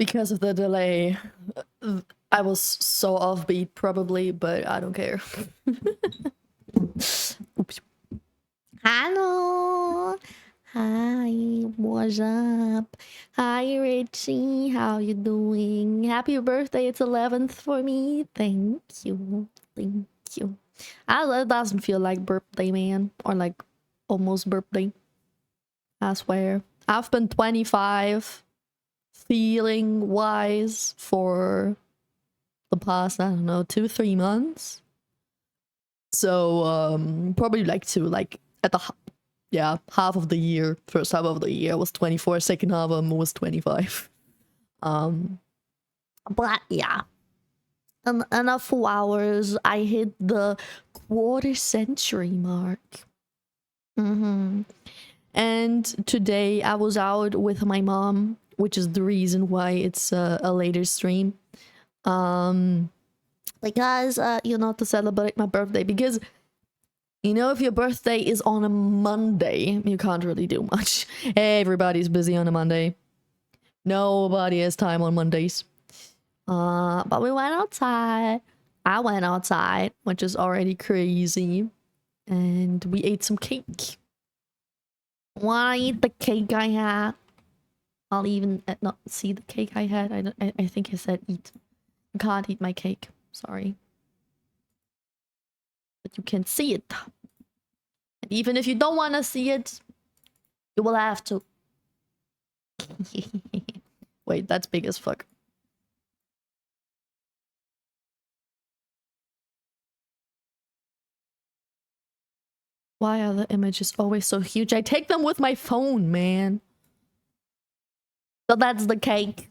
Because of the delay. I was so offbeat probably, but I don't care. Oops. Hello. Hi, what's up? Hi, Richie. How you doing? Happy birthday. It's 11th for me. Thank you. Thank you. It doesn't feel like birthday, man. Or like almost birthday. I swear. I've been 25 feeling wise for the past, I don't know, 2-3 months. So probably like at the half of the year, first half of the year was 24, second half was 25. But yeah, in a few hours I hit the quarter century mark. And today I was out with my mom, which is the reason why it's a later stream. Because to celebrate my birthday, because if your birthday is on a Monday, you can't really do much. Everybody's busy on a Monday. Nobody has time on Mondays. But we went outside. I went outside, which is already crazy. And we ate some cake. Wanna eat the cake I had? I'll even not see the cake I had. I think I said eat. You can't eat my cake. Sorry. But you can see it. And even if you don't want to see it, you will have to. Wait, that's big as fuck. Why are the images always so huge? I take them with my phone, man. So that's the cake.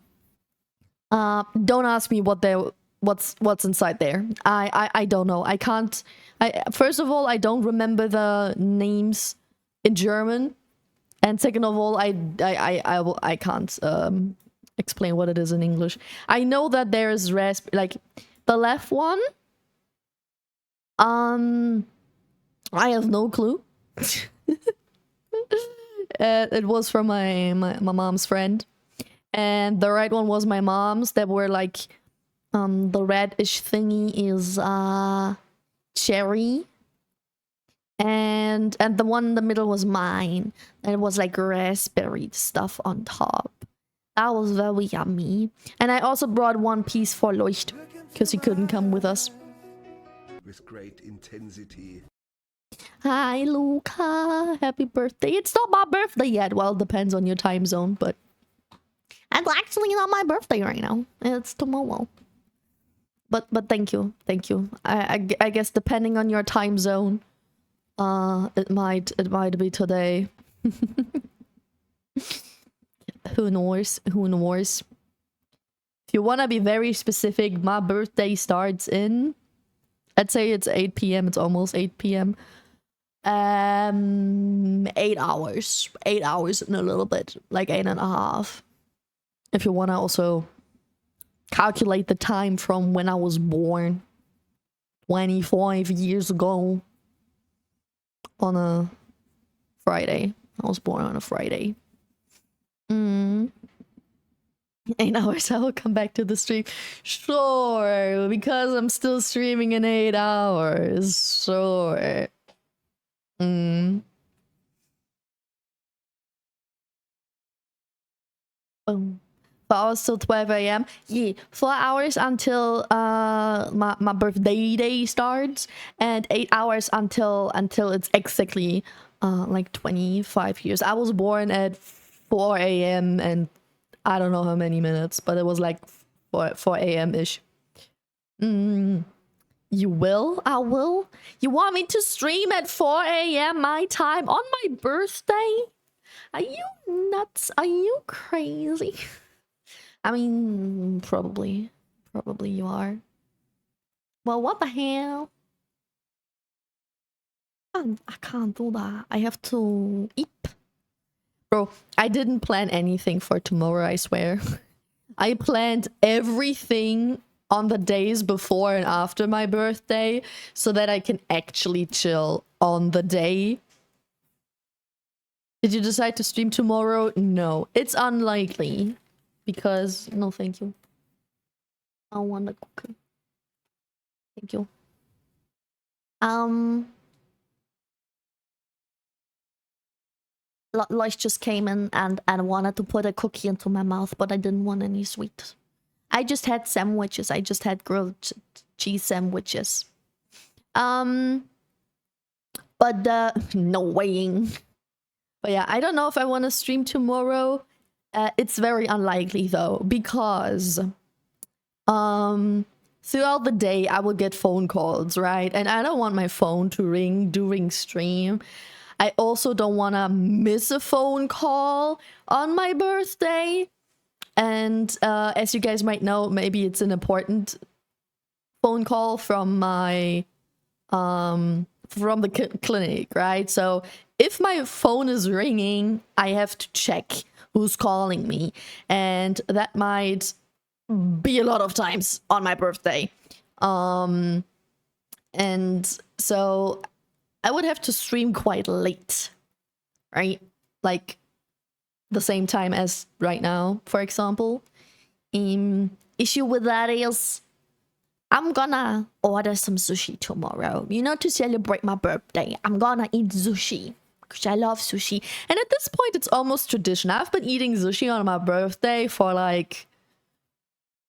Don't ask me what's inside there. I don't know. I can't. First of all, I don't remember the names in German, and second of all, I can't explain what it is in English. I know that there is like the left one. I have no clue. It was from my mom's friend. And the right one was my mom's. That were like, the reddish thingy is cherry, and the one in the middle was mine. And it was like raspberry stuff on top. That was very yummy. And I also brought one piece for Leucht, because he couldn't come with us. With great intensity. Hi, Luca. Happy birthday. It's not my birthday yet. Well, it depends on your time zone, but it's actually not my birthday right now. It's tomorrow. But thank you. Thank you. I guess depending on your time zone, it might be today. Who knows? Who knows? If you want to be very specific, my birthday starts in, I'd say it's 8 p.m. It's almost 8 p.m. 8 hours. 8 hours and a little bit. Like 8.5. If you want to also calculate the time from when I was born 25 years ago on a Friday. I was born on a Friday. 8 hours, I will come back to the stream. Sure, because I'm still streaming in 8 hours. Sure. 4 hours till 12 a.m. Yeah, 4 hours until my birthday day starts, and 8 hours until it's exactly like 25 years. I was born at 4 a.m. and I don't know how many minutes, but it was like 4 a.m. ish. You will? I will? You want me to stream at 4 a.m. my time on my birthday? Are you nuts? Are you crazy? I mean, probably you are. Well, what the hell? I can't do that. I have to eat. Bro, I didn't plan anything for tomorrow, I swear. I planned everything on the days before and after my birthday so that I can actually chill on the day. Did you decide to stream tomorrow? No, it's unlikely. because no, thank you. I don't want a cookie. Thank you. Lois just came in and wanted to put a cookie into my mouth, but I didn't want any sweet. I just had sandwiches. I just had grilled cheese sandwiches. But no weighing. But yeah, I don't know if I want to stream tomorrow. It's very unlikely though, because throughout the day I will get phone calls, right? And I don't want my phone to ring during stream. I also don't want to miss a phone call on my birthday. And as you guys might know, maybe it's an important phone call from my from the clinic, right? So if my phone is ringing, I have to check who's calling me, and that might be a lot of times on my birthday. And so I would have to stream quite late, right? Like the same time as right now, for example. Issue with that is I'm gonna order some sushi tomorrow. You know, to celebrate my birthday, I'm gonna eat sushi because I love sushi. And at this point, it's almost tradition. I've been eating sushi on my birthday for like,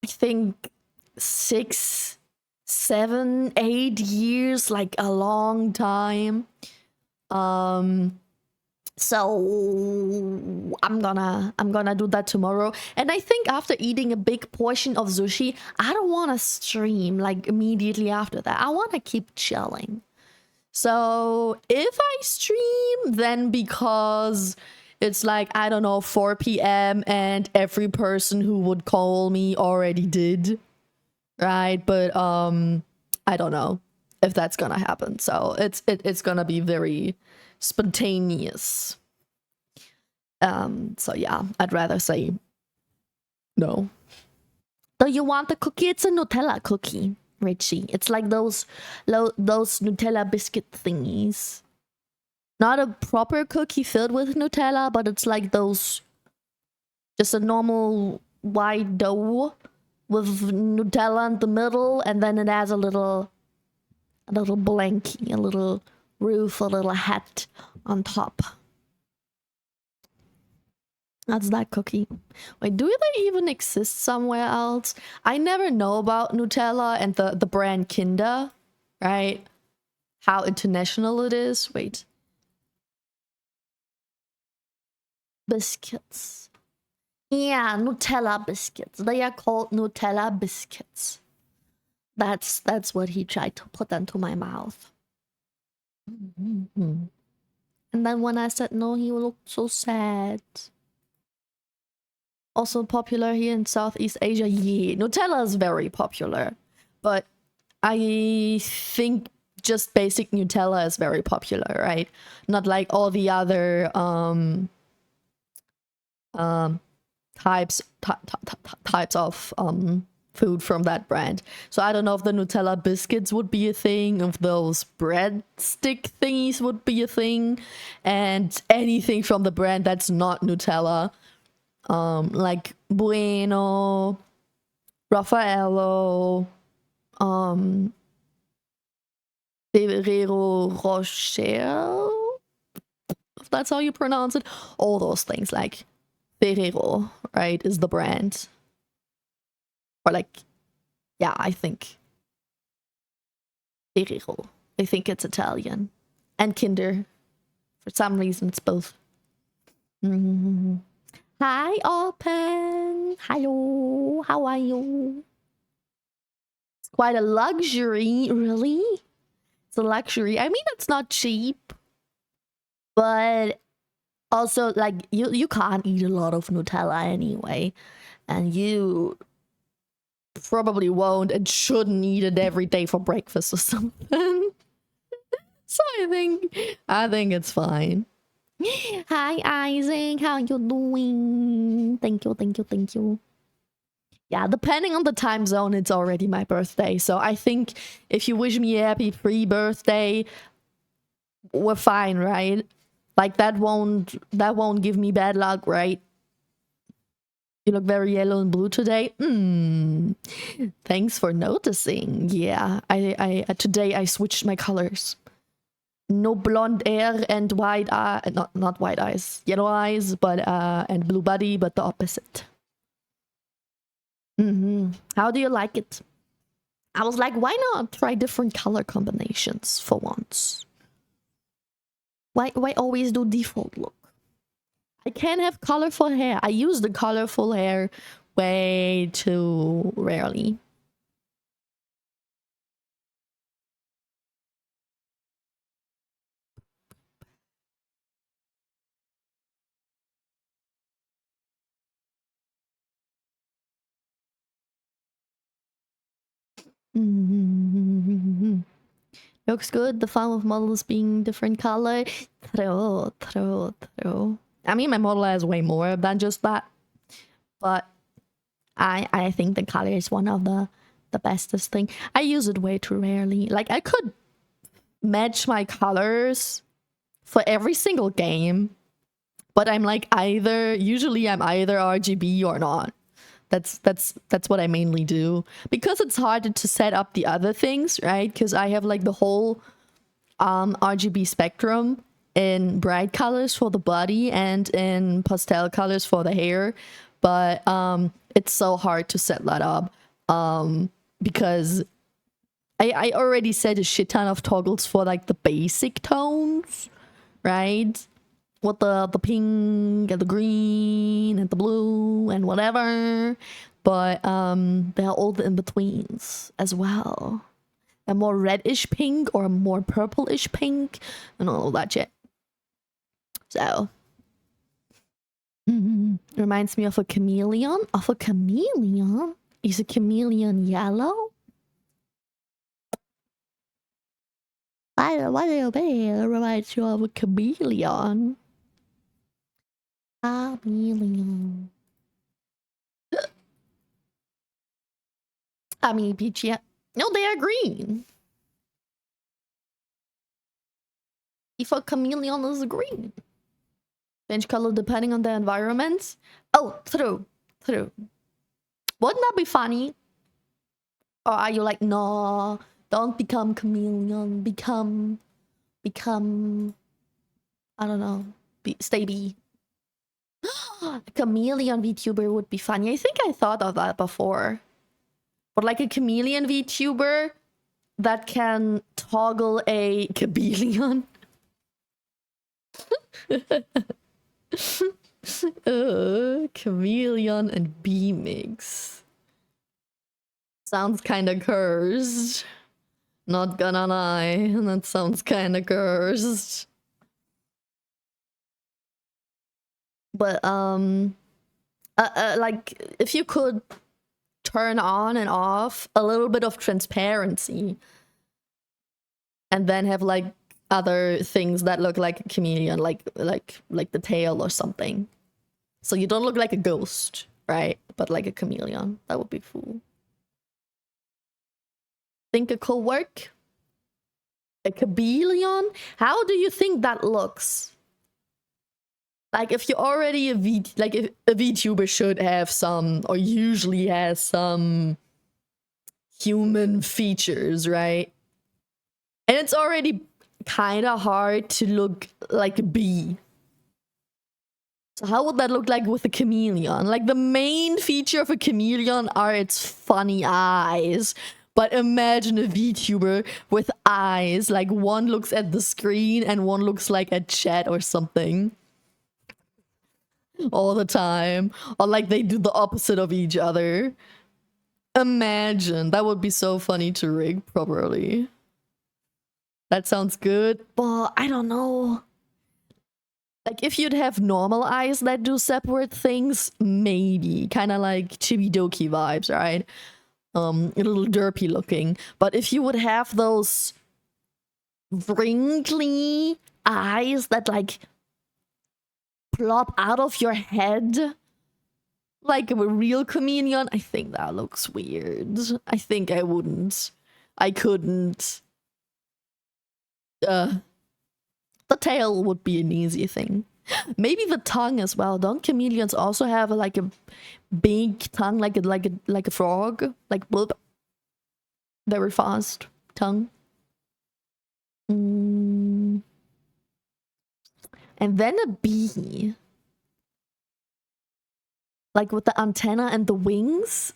I think 6, 7, 8 years, like a long time. So I'm gonna do that tomorrow. And I think after eating a big portion of sushi, I don't want to stream like immediately after that. I want to keep chilling. So if I stream, then because it's like, I don't know, 4 p.m. and every person who would call me already did, right? But I don't know if that's gonna happen. So it's gonna be very spontaneous. So yeah, I'd rather say no. Do you want the cookie? It's a Nutella cookie, Richie. It's like those Nutella biscuit thingies. Not a proper cookie filled with Nutella, but it's like those, just a normal white dough with Nutella in the middle, and then it has a little blankie, a little roof, a little hat on top. That's that cookie. Wait, do they even exist somewhere else? I never know about Nutella and the brand Kinder, right? How international it is. Wait. Biscuits. Yeah, Nutella biscuits. They are called Nutella biscuits. That's what he tried to put into my mouth. And then when I said no, he looked so sad. Also popular here in Southeast Asia. Yeah, Nutella is very popular. But I think just basic Nutella is very popular, right? Not like all the other types of food from that brand. So I don't know if the Nutella biscuits would be a thing, if those breadstick thingies would be a thing, and anything from the brand that's not Nutella, like Bueno, Raffaello, Ferrero Rocher, if that's how you pronounce it. All those things, like Ferrero, right, is the brand. Or like, yeah, I think Ferrero. I think it's Italian. And Kinder. For some reason, it's both. Hi, Open. Hello. How are you? It's quite a luxury, really. It's a luxury. I mean, it's not cheap. But also, like, you can't eat a lot of Nutella anyway. And you probably won't and shouldn't eat it every day for breakfast or something. So I think it's fine. Hi Isaac, how you doing? Thank you. Yeah, depending on the time zone, it's already my birthday. So I think if you wish me a happy pre-birthday, we're fine, right? Like that won't give me bad luck, right? You look very yellow and blue today. Thanks for noticing. Yeah, I today I switched my colors. No blonde hair and white eye, not white eyes, yellow eyes, but and blue body, but the opposite. How do you like it? I was like, why not try different color combinations for once? Why always do default look? I can't have colorful hair. I use the colorful hair way too rarely. Looks good. The fun of models being different color. True. I mean, my model has way more than just that. But I think the color is one of the bestest thing. I use it way too rarely. Like, I could match my colors for every single game, but I'm like usually I'm either RGB or not. That's what I mainly do, because it's harder to set up the other things, right? Because I have like the whole RGB spectrum in bright colors for the body and in pastel colors for the hair, but it's so hard to set that up because I already set a shit ton of toggles for like the basic tones, right? With the pink and the green and the blue and whatever, but there are all the in-betweens as well. A more reddish pink or a more purplish pink and all of that shit. So reminds me of a chameleon. Of a chameleon? Is a chameleon yellow? What do you mean? It reminds you of a chameleon. Chameleon. I mean, peach, yeah. No, they are green. If a chameleon is green. Change color depending on the environment. Oh, true. Wouldn't that be funny? Or are you like, no, don't become chameleon, become, I don't know, stay bee. A chameleon VTuber would be funny. I think I thought of that before. But like a chameleon VTuber that can toggle a chameleon. Chameleon and bee mix. Sounds kinda cursed. Not gonna lie, that sounds kinda cursed. But like if you could turn on and off a little bit of transparency and then have like other things that look like a chameleon, like the tail or something, so you don't look like a ghost, right? But like a chameleon, that would be cool. Think it could work? A chameleon? How do you think that looks? Like, if you're already a VTuber should have some, or usually has some human features, right? And it's already kind of hard to look like a bee. So how would that look like with a chameleon? Like, the main feature of a chameleon are its funny eyes. But imagine a VTuber with eyes, like one looks at the screen and one looks like at chat or something. All the time. Or like they do the opposite of each other. Imagine. That would be so funny to rig properly. That sounds good. But I don't know. Like, if you'd have normal eyes that do separate things, maybe. Kind of like Chibidoki vibes, right? A little derpy looking. But if you would have those wrinkly eyes that like plop out of your head like a real chameleon, I think that looks weird. I think I wouldn't. I couldn't. The tail would be an easy thing. Maybe the tongue as well. Don't chameleons also have like a big tongue, like a frog, like whoop, very fast tongue? And then a bee, like with the antenna and the wings,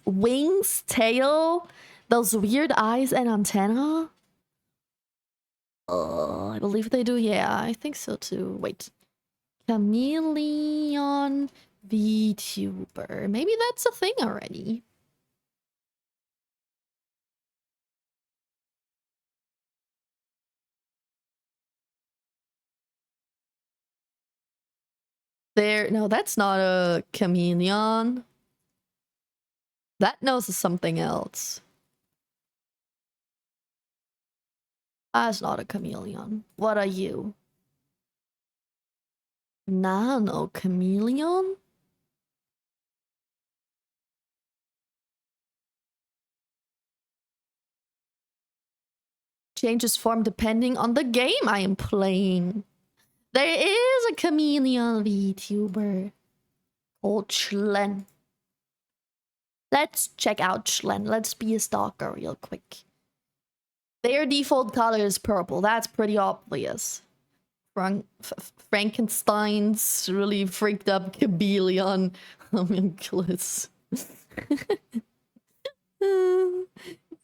tail, those weird eyes and antenna. I believe they do. Yeah, I think so too. Wait. Chameleon VTuber. Maybe that's a thing already. No, that's not a chameleon. That knows something else. That's not a chameleon. What are you? Nano chameleon? Changes form depending on the game I am playing. There is a chameleon VTuber called Schlen. Let's check out Schlen. Let's be a stalker real quick. Their default color is purple. That's pretty obvious. Frankenstein's really freaked up chameleon homunculus.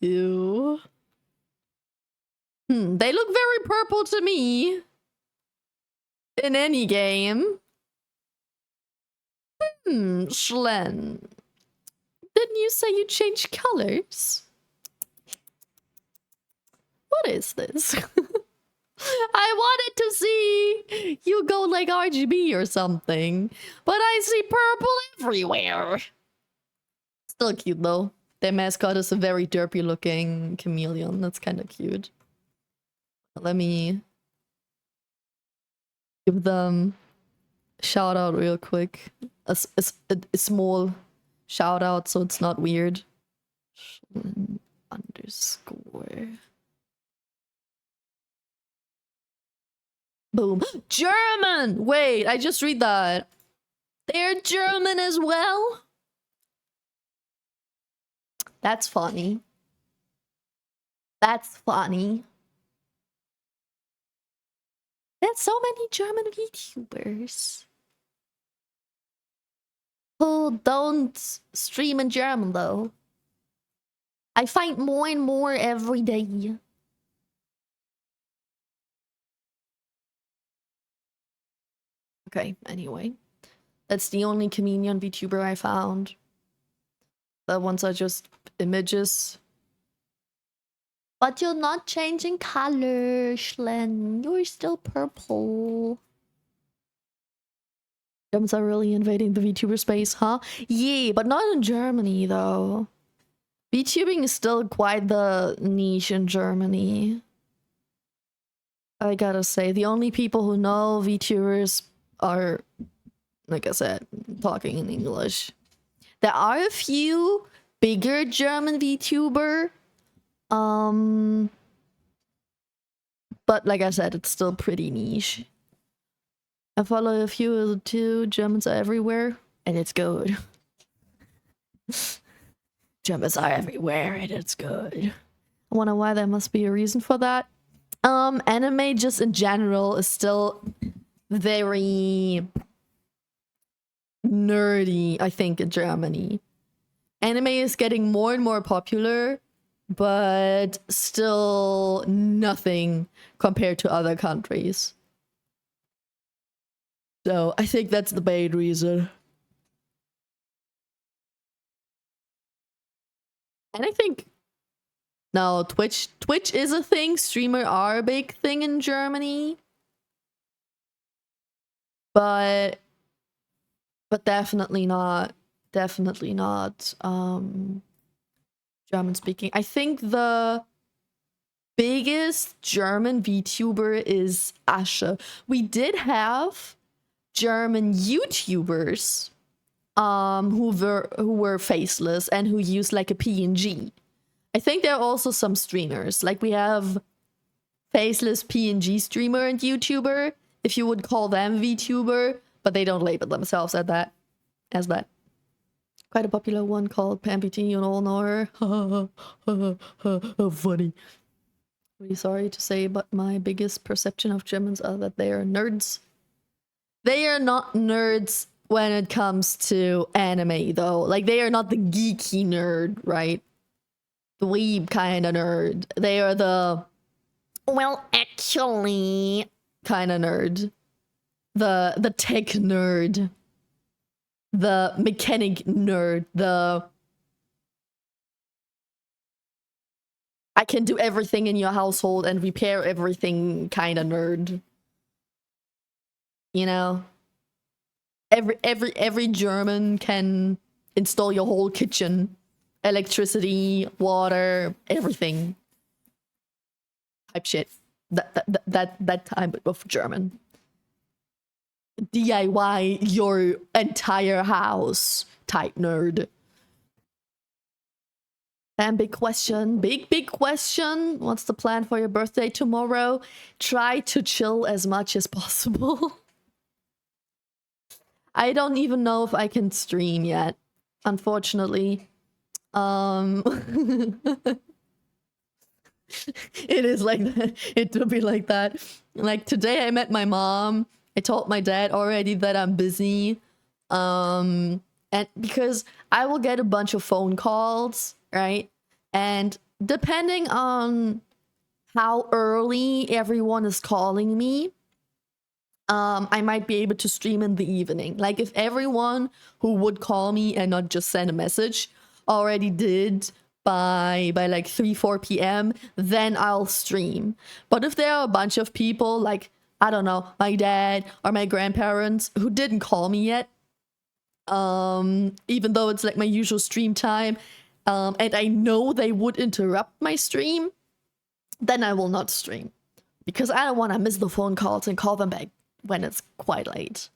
Ew. They look very purple to me. In any game. Schlen. Didn't you say you changed colors? What is this? I wanted to see you go like RGB or something, but I see purple everywhere. Still cute though. Their mascot is a very derpy looking chameleon. That's kind of cute. Let me give them a shout out real quick. A small shout out so it's not weird. Underscore. Boom. German! Wait, I just read that. They're German as well? That's funny. That's funny. There's so many German VTubers who don't stream in German though. I find more and more every day. Okay, anyway. That's the only chameleon VTuber I found. The ones are just images. But you're not changing color, Schlen. You're still purple. Germans are really invading the VTuber space, huh? Yeah, but not in Germany, though. VTubing is still quite the niche in Germany. I gotta say, the only people who know VTubers are, like I said, talking in English. There are a few bigger German VTuber. But like I said, it's still pretty niche. I follow a few too. Germans are everywhere, and it's good. Germans are everywhere, and it's good. I wonder why there must be a reason for that. Anime just in general is still very nerdy, I think, in Germany. Anime is getting more and more popular, but still nothing compared to other countries. So I think that's the main reason. And I think no, Twitch is a thing. Streamer are a big thing in Germany. But definitely not German speaking. I think the biggest German VTuber is Asche. We did have German YouTubers who were faceless and who used like a PNG. I think there are also some streamers. Like we have faceless PNG streamer and YouTuber. if you would call them VTuber, but they don't label themselves as that. Quite a popular one called PamPT, you all know her. Funny. Really sorry to say, but my biggest perception of Germans are that they are nerds. They are not nerds when it comes to anime, though. Like, they are not the geeky nerd, right? The weeb kind of nerd. They are the, well, actually, kind of nerd. The tech nerd. The mechanic nerd. The I can do everything in your household and repair everything kind of nerd. You know? Every German can install your whole kitchen. Electricity, water, everything. Type shit. That type of German. DIY your entire house type nerd. And big question. Big question. What's the plan for your birthday tomorrow? Try to chill as much as possible. I don't even know if I can stream yet, unfortunately. It is like that. It will be like that. Like today I met my mom. I told my dad already that I'm busy. And because I will get a bunch of phone calls, right? And depending on how early everyone is calling me, I might be able to stream in the evening. Like if everyone who would call me and not just send a message already did by like 3-4 p.m., then I'll stream. But if there are a bunch of people like, I don't know, my dad or my grandparents who didn't call me yet, even though it's like my usual stream time, and I know they would interrupt my stream, then I will not stream. Because I don't want to miss the phone calls and call them back when it's quite late.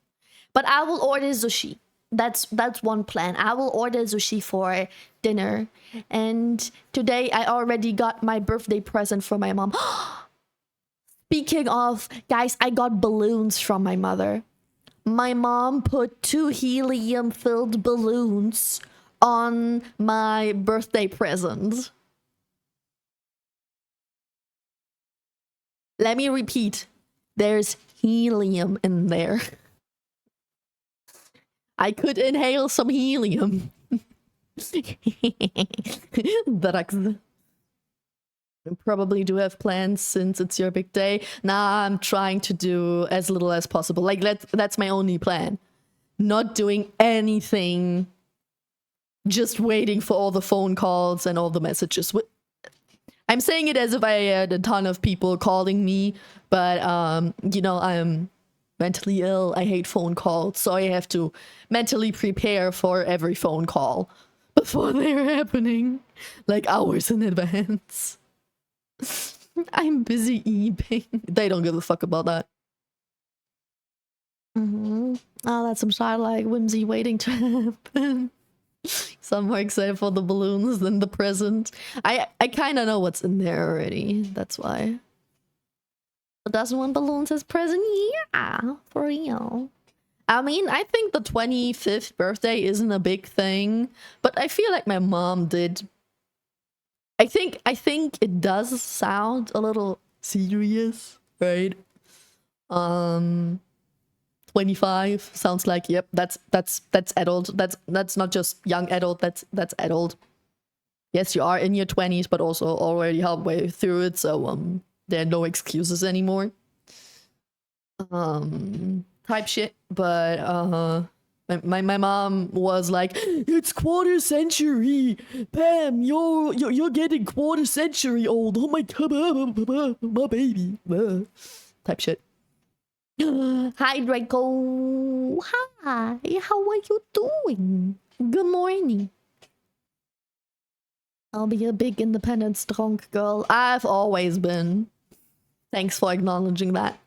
But I will order sushi. That's one plan. I will order sushi for dinner. And today I already got my birthday present from my mom. Speaking of, guys, I got balloons from my mother. My mom put 2 helium-filled balloons on my birthday present. Let me repeat. There's helium in there. I could inhale some helium. Drugs. Probably do have plans since it's your big day. Nah, I'm trying to do as little as possible. Like, that's my only plan. Not doing anything. Just waiting for all the phone calls and all the messages. I'm saying it as if I had a ton of people calling me, but, you know, I'm mentally ill. I hate phone calls, so I have to mentally prepare for every phone call before they're happening, like hours in advance. I'm busy eating. They don't give a fuck about that. Oh, that's some sort of like whimsy waiting to happen. Some more excited for the balloons than the present. I kind of know what's in there already. That's why. Doesn't want balloons as present? Yeah, for real. I mean, I think the 25th birthday isn't a big thing, but I feel like my mom did. I think it does sound a little serious, right? 25 sounds like, yep, that's adult. That's not just young adult, that's adult. Yes, you are in your 20s, but also already halfway through it, so there are no excuses anymore. Type shit, but my mom was like, it's quarter century, Pam, you're getting quarter century old. Oh my god, my baby. Type shit. Hi Draco. Hi, how are you doing? Good morning. I'll be a big independence drunk girl. I've always been. Thanks for acknowledging that.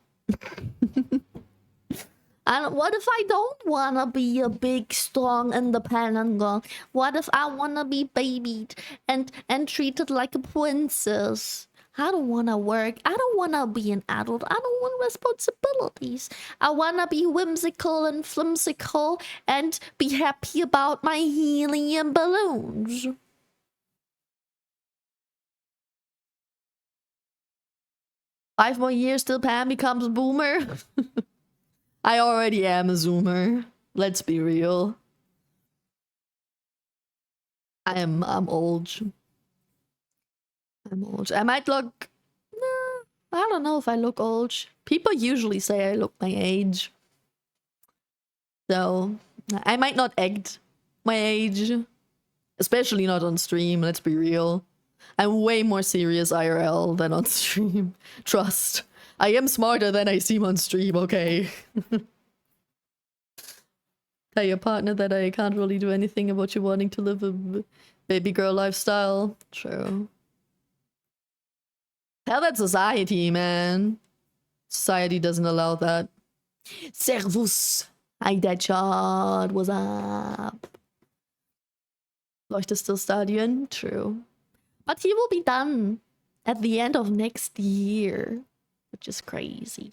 And what if I don't wanna be a big, strong, independent girl? What if I wanna be babied and treated like a princess? I don't want to work. I don't want to be an adult. I don't want responsibilities. I want to be whimsical and flimsical and be happy about my helium balloons. Five more years till Pam becomes a boomer. I already am a zoomer. Let's be real. I'm old. I'm old. I might look... I don't know if I look old. People usually say I look my age. So, I might not act my age. Especially not on stream, let's be real. I'm way more serious IRL than on stream. Trust. I am smarter than I seem on stream, okay? Tell your partner that I can't really do anything about you wanting to live a baby girl lifestyle. True. Tell that society, man. Society doesn't allow that. Servus. Hi, Deadshot. What's up? Leuchte still Stadion? True. But he will be done at the end of next year, which is crazy.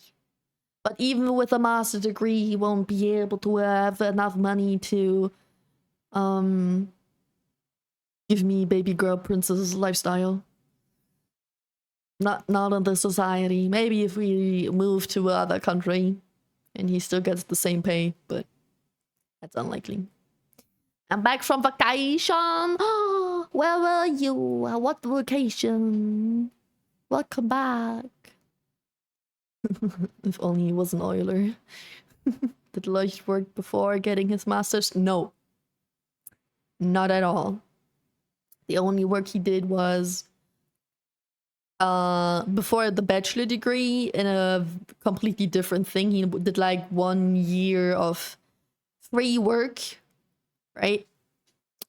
But even with a master's degree, he won't be able to have enough money to give me baby girl princess lifestyle. Not in the society. Maybe if we move to another country and he still gets the same pay, but that's unlikely. I'm back from vacation. Where were you? What vacation? Welcome back. If only he was an oiler. Did Leucht work before getting his master's? No. Not at all. The only work he did was before the bachelor degree in a completely different thing. He did like 1 year of free work, right?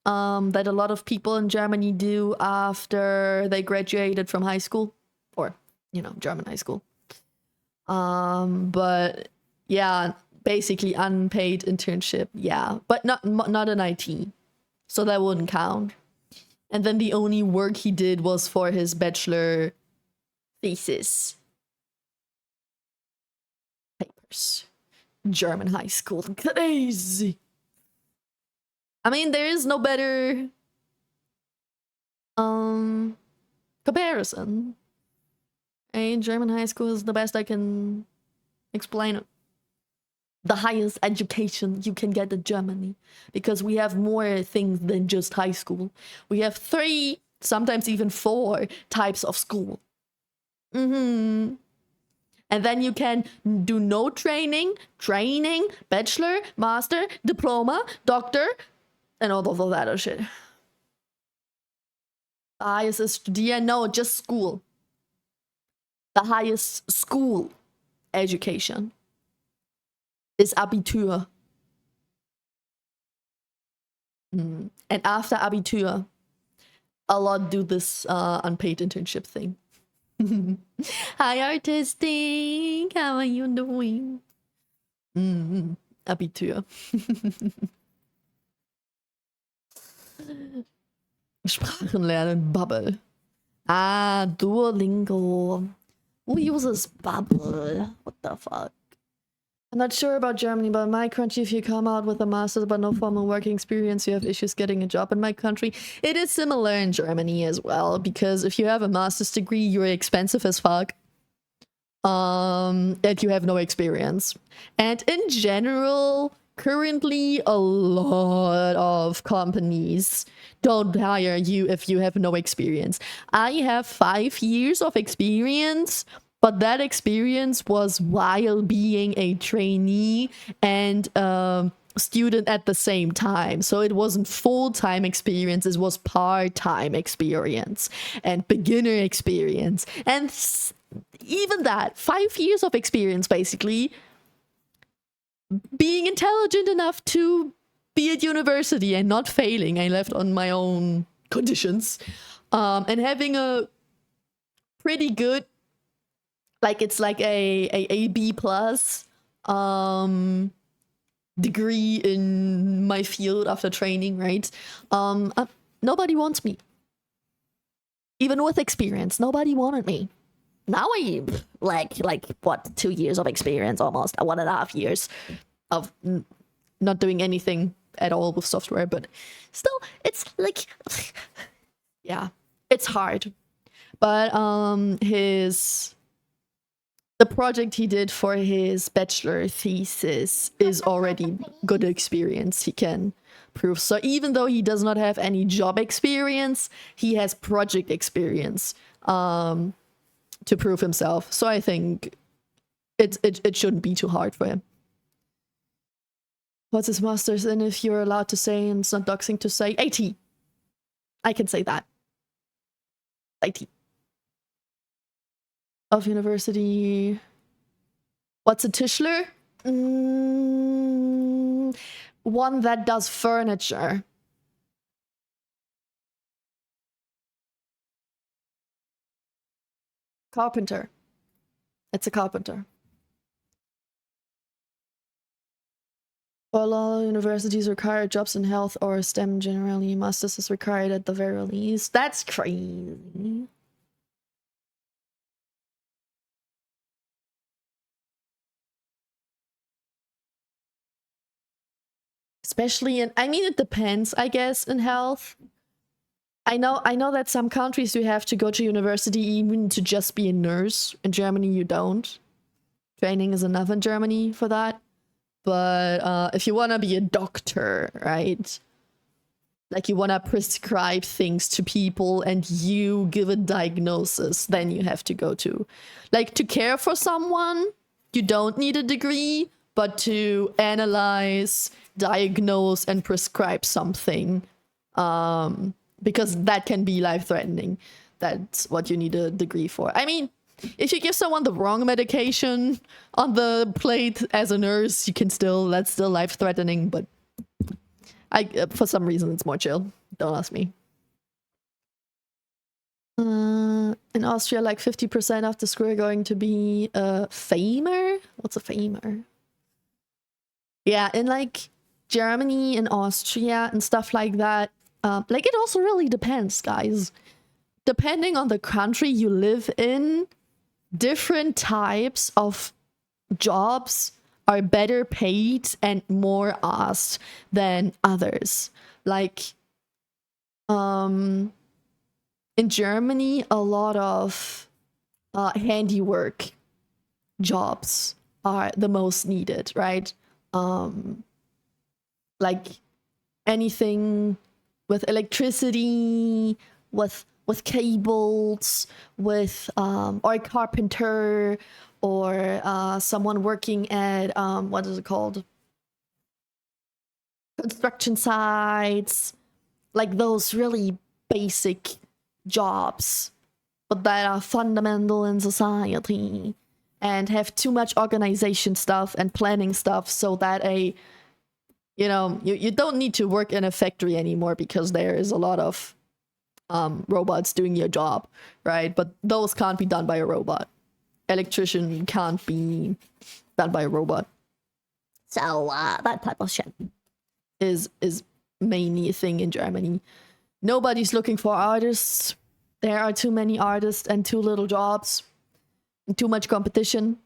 That a lot of people in Germany do after they graduated from high school, or, you know, German high school. But yeah, basically unpaid internship, yeah, but not in IT, so that wouldn't count. And then the only work he did was for his bachelor thesis papers. German high school, crazy. I mean, there is no better comparison. German high school is the best I can explain it. The highest education you can get in Germany, because we have more things than just high school. We have 3, sometimes even 4 types of school. And then you can do no training, bachelor, master, diploma, doctor, and all of that other shit. The highest is studieren, no, just school. The highest school education is Abitur. And after Abitur, a lot do this unpaid internship thing. Hi, Artistic. How are you doing? Abitur. Sprachen lernen, Bubble. Ah, Duolingo. Who uses Bubble? What the fuck? I'm not sure about Germany, but in my country, if you come out with a master's but no formal working experience, you have issues getting a job in my country. It is similar in Germany as well, because if you have a master's degree, you're expensive as fuck. And you have no experience. And in general, currently, a lot of companies don't hire you if you have no experience. I have 5 years of experience, but that experience was while being a trainee and student at the same time. So it wasn't full-time experience, it was part-time experience and beginner experience. And even that, 5 years of experience, basically, being intelligent enough to be at university and not failing. I left on my own conditions. And having a pretty good, like, it's like a B plus degree in my field after training, right? Nobody wants me. Even with experience, nobody wanted me. Now I like what, 2 years of experience, almost 1.5 years of not doing anything at all with software, but still, it's like, yeah, it's hard. But the project he did for his bachelor thesis is already good experience he can prove. So even though he does not have any job experience, he has project experience to prove himself. So I think it shouldn't be too hard for him. What's his master's in, if you're allowed to say, and it's not doxing to say? IT. I can say that. IT. Of university. What's a Tischler? One that does furniture. Carpenter. It's a carpenter. While all universities require jobs in health or STEM generally, masters is required at the very least. That's crazy. Especially in, I mean, it depends, I guess, in health. I know that some countries you have to go to university even to just be a nurse. In Germany, you don't. Training is enough in Germany for that. But if you want to be a doctor, right? Like you want to prescribe things to people and you give a diagnosis, then you have to go to. Like to care for someone, you don't need a degree, but to analyze, diagnose, and prescribe something, because that can be life-threatening. That's what you need a degree for. I mean, if you give someone the wrong medication on the plate as a nurse, you can still, that's still life-threatening, but for some reason it's more chill. Don't ask me. In Austria, like 50% of the school are going to be a famer. What's a famer? Yeah, in like Germany and Austria and stuff like that. Like it also really depends, guys. Depending on the country you live in, different types of jobs are better paid and more asked than others. Like, in Germany, a lot of handiwork jobs are the most needed, right? Like anything with electricity, with cables, with or a carpenter, or someone working at what is it called? Construction sites, like those really basic jobs, but that are fundamental in society and have too much organization stuff and planning stuff, so that you don't need to work in a factory anymore because there is a lot of robots doing your job, right? But those can't be done by a robot. Electrician can't be done by a robot. So that type of shit is mainly a thing in Germany. Nobody's looking for artists. There are too many artists and too little jobs. Too much competition.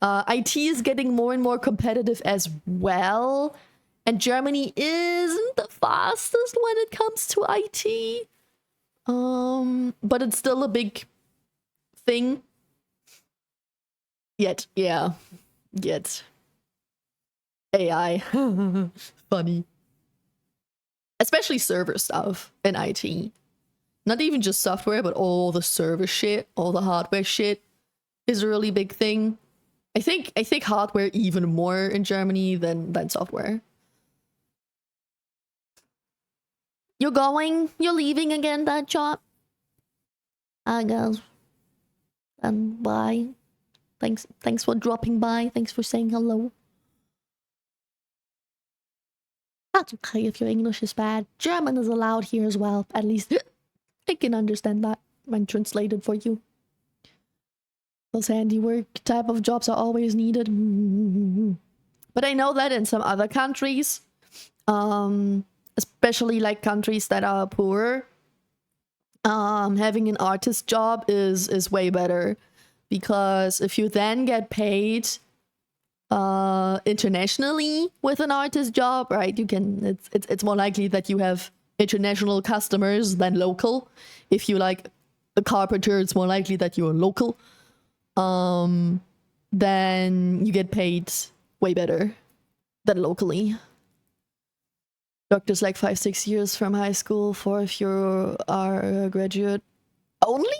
IT is getting more and more competitive as well. And Germany isn't the fastest when it comes to IT. But it's still a big thing. Yet. AI. Funny. Especially server stuff in IT. Not even just software, but all the server shit, all the hardware shit is a really big thing. I think hardware even more in Germany than software. You're leaving again, that job? I guess. And bye. Thanks for dropping by. Thanks for saying hello. That's okay if your English is bad. German is allowed here as well. At least I can understand that when translated for you. Those handiwork type of jobs are always needed. But I know that in some other countries, especially like countries that are poor, having an artist job is way better, because if you then get paid internationally with an artist job, right, you can, it's more likely that you have international customers than local. If you like a carpenter, it's more likely that you're local. Then you get paid way better than locally. Doctors like 5-6 years from high school for if you are a graduate only.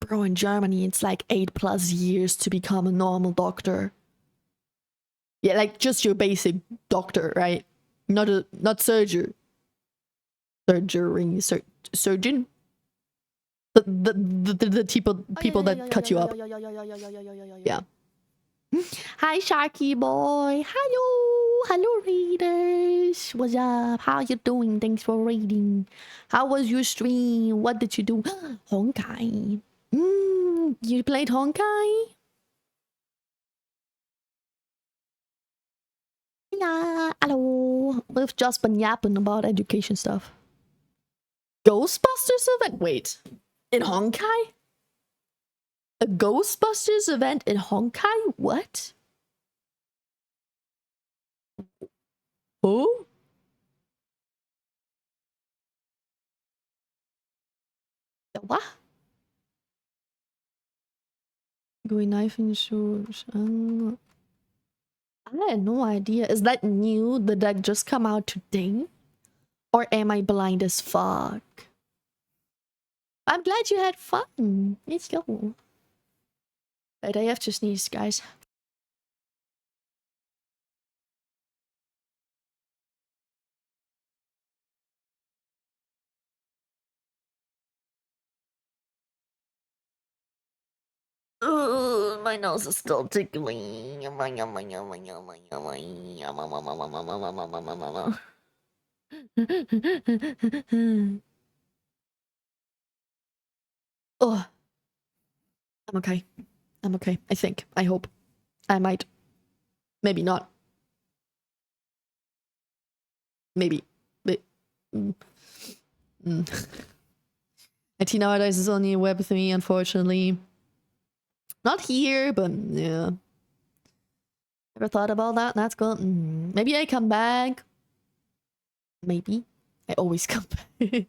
Bro, in Germany it's like 8+ years to become a normal doctor. Yeah, like just your basic doctor, right? Not surgeon. Surgeon. The people that cut you up. Yeah. Hi, Sharky boy. Hello, readers. What's up? How you doing? Thanks for reading. How was your stream? What did you do? Honkai. You played Honkai? Yeah. Hello. We've just been yapping about education stuff. Ghostbusters event? Wait. In Honkai? A Ghostbusters event in Honkai? What? Oh? What? Going knife and shoes. I had no idea. Is that new? Did that just come out today? Or am I blind as fuck? I'm glad you had fun. Let's go. Wait, I have to sneeze, guys. My nose is still tickling. Oh, I'm okay. I'm okay. I think. I hope. I might. Maybe not. Maybe. IT nowadays is only Web3, unfortunately. Not here, but yeah. Never thought about that. That's good. Maybe I come back. Maybe. I always come back.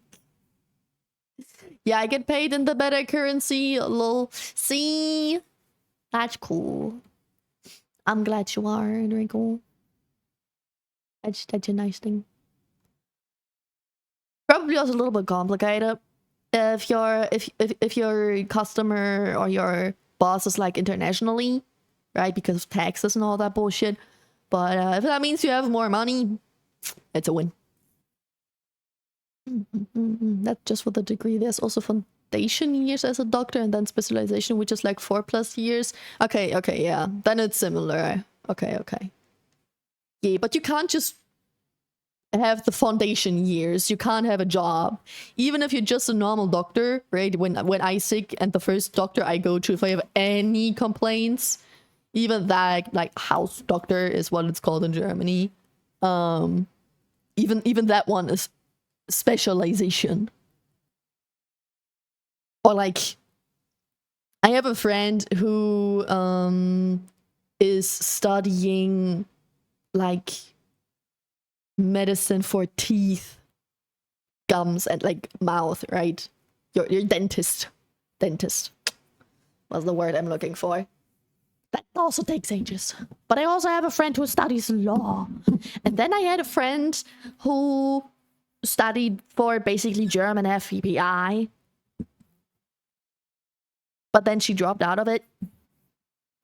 Yeah, I get paid in the better currency. Lol. See? That's cool. I'm glad you are, Enrico. That's a nice thing. Probably also a little bit complicated. If your customer or your boss is like internationally, right? Because of taxes and all that bullshit. But if that means you have more money, it's a win. That's just for the degree. There's also foundation years as a doctor and then specialization, which is like 4+ years. Okay, yeah. Then it's similar. Okay. Yeah, but you can't just have the foundation years. You can't have a job. Even if you're just a normal doctor, right? When I sick and the first doctor I go to, if I have any complaints, even that, like house doctor is what it's called in Germany. Even that one is specialization. Or like, I have a friend who is studying like medicine for teeth, gums, and like mouth, right? Your dentist was the word I'm looking for. That also takes ages. But I also have a friend who studies law. And then I had a friend who studied for basically German FBI. But then she dropped out of it.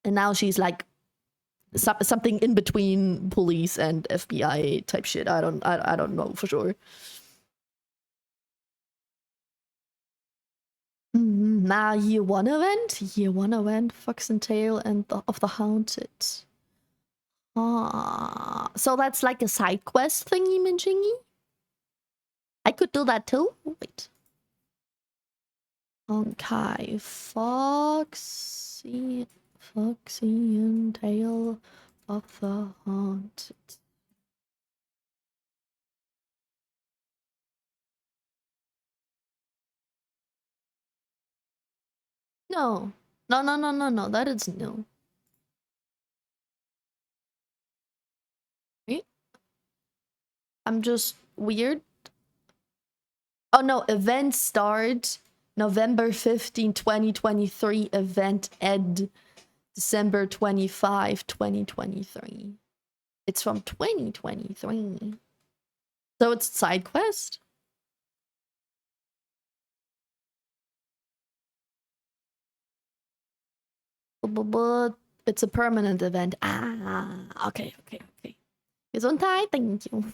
And now she's like something in between police and FBI type shit. I don't know for sure. Now year one event, Fox and Tail and of the Haunted. So that's like a side quest thingy minjingy? I could do that too? Wait. Okay, Foxy and Tail of the Haunted. No. No. That is new. Right? I'm just weird. Oh no, event start November 15, 2023. Event end December 25, 2023. It's from 2023. So it's side quest? But it's a permanent event. Ah, okay. Gesundheit, thank you.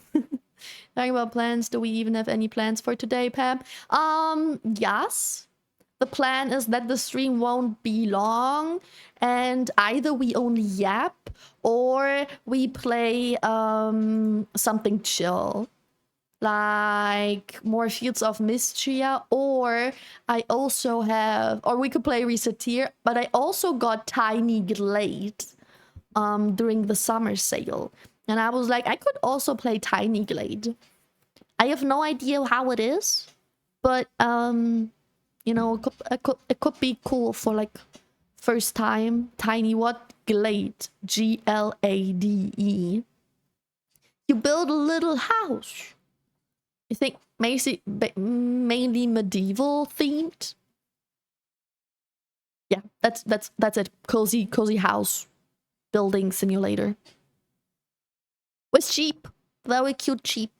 Talking about plans, do we even have any plans for today, Pam? Yes. The plan is that the stream won't be long, and either we only yap or we play something chill, like more Fields of Mystria, or I also have, or we could play Reseteer, but I also got Tiny Glade during the summer sale, and I was like, I could also play Tiny Glade. I have no idea how it is, but you know, it could be cool for like first time. Tiny what? Glade. Glade. You build a little house. You think mainly medieval themed? Yeah, that's it. Cozy house building simulator. Was cheap. Very cute cheap.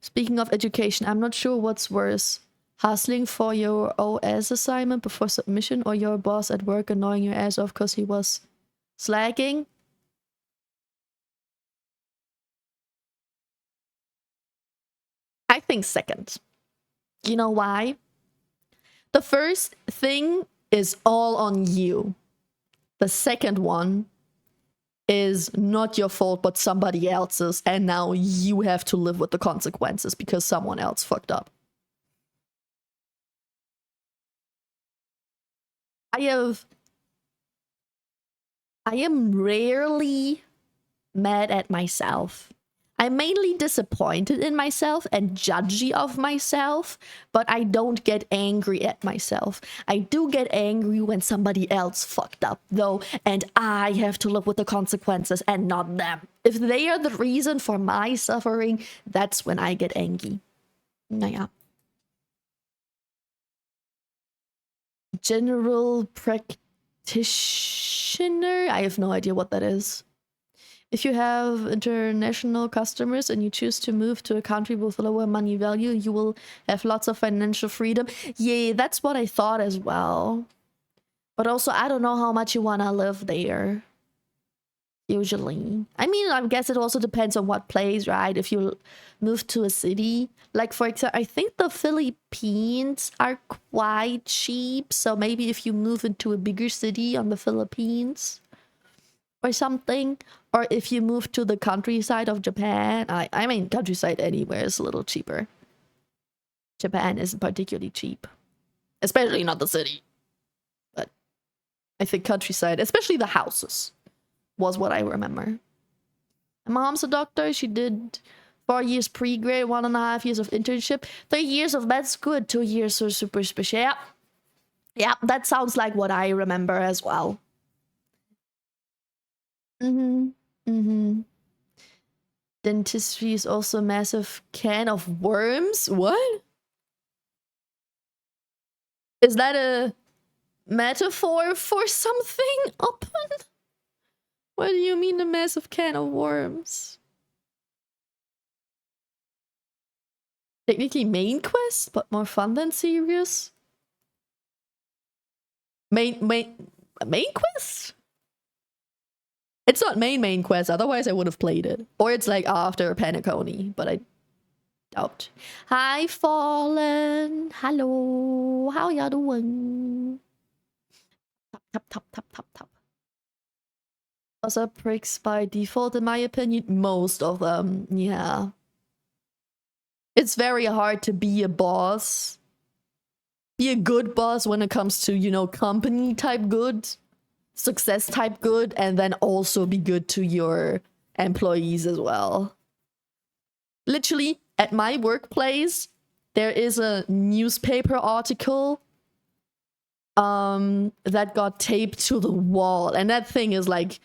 Speaking of education, I'm not sure what's worse. Hustling for your OS assignment before submission, or your boss at work annoying your ass off because he was slacking. I think second. You know why? The first thing is all on you. The second one is not your fault, but somebody else's, and now you have to live with the consequences because someone else fucked up. I am rarely mad at myself. I'm mainly disappointed in myself and judgy of myself, but I don't get angry at myself. I do get angry when somebody else fucked up, though, and I have to live with the consequences and not them. If they are the reason for my suffering, that's when I get angry. Naja. General practitioner? I have no idea what that is. If you have international customers and you choose to move to a country with lower money value, you will have lots of financial freedom. Yeah, that's what I thought as well. But also, I don't know how much you want to live there. Usually. I mean, I guess it also depends on what place, right? If you move to a city. Like, for example, I think the Philippines are quite cheap. So maybe if you move into a bigger city on the Philippines or something, or if you move to the countryside of Japan, I mean countryside anywhere is a little cheaper. Japan isn't particularly cheap, especially not the city, but I think countryside, especially the houses, was what I remember. My mom's a doctor. She did 4 years pre-grade, 1.5 years of internship, 3 years of med school, 2 years of super special. Yeah, that sounds like what I remember as well. Dentistry is also a massive can of worms. What? Is that a metaphor for something? Open? What do you mean a massive can of worms? Technically main quest, but more fun than serious? Main quest? It's not main quest, otherwise I would have played it. Or it's like after Paniconi, but I doubt. Hi, Fallen. Hello. How y'all doing? Tap. What's up, pricks by default, in my opinion? Most of them, yeah. It's very hard to be a boss. Be a good boss when it comes to, you know, company type good, success type good, and then also be good to your employees as well. Literally, at my workplace, there is a newspaper article that got taped to the wall, and that thing is like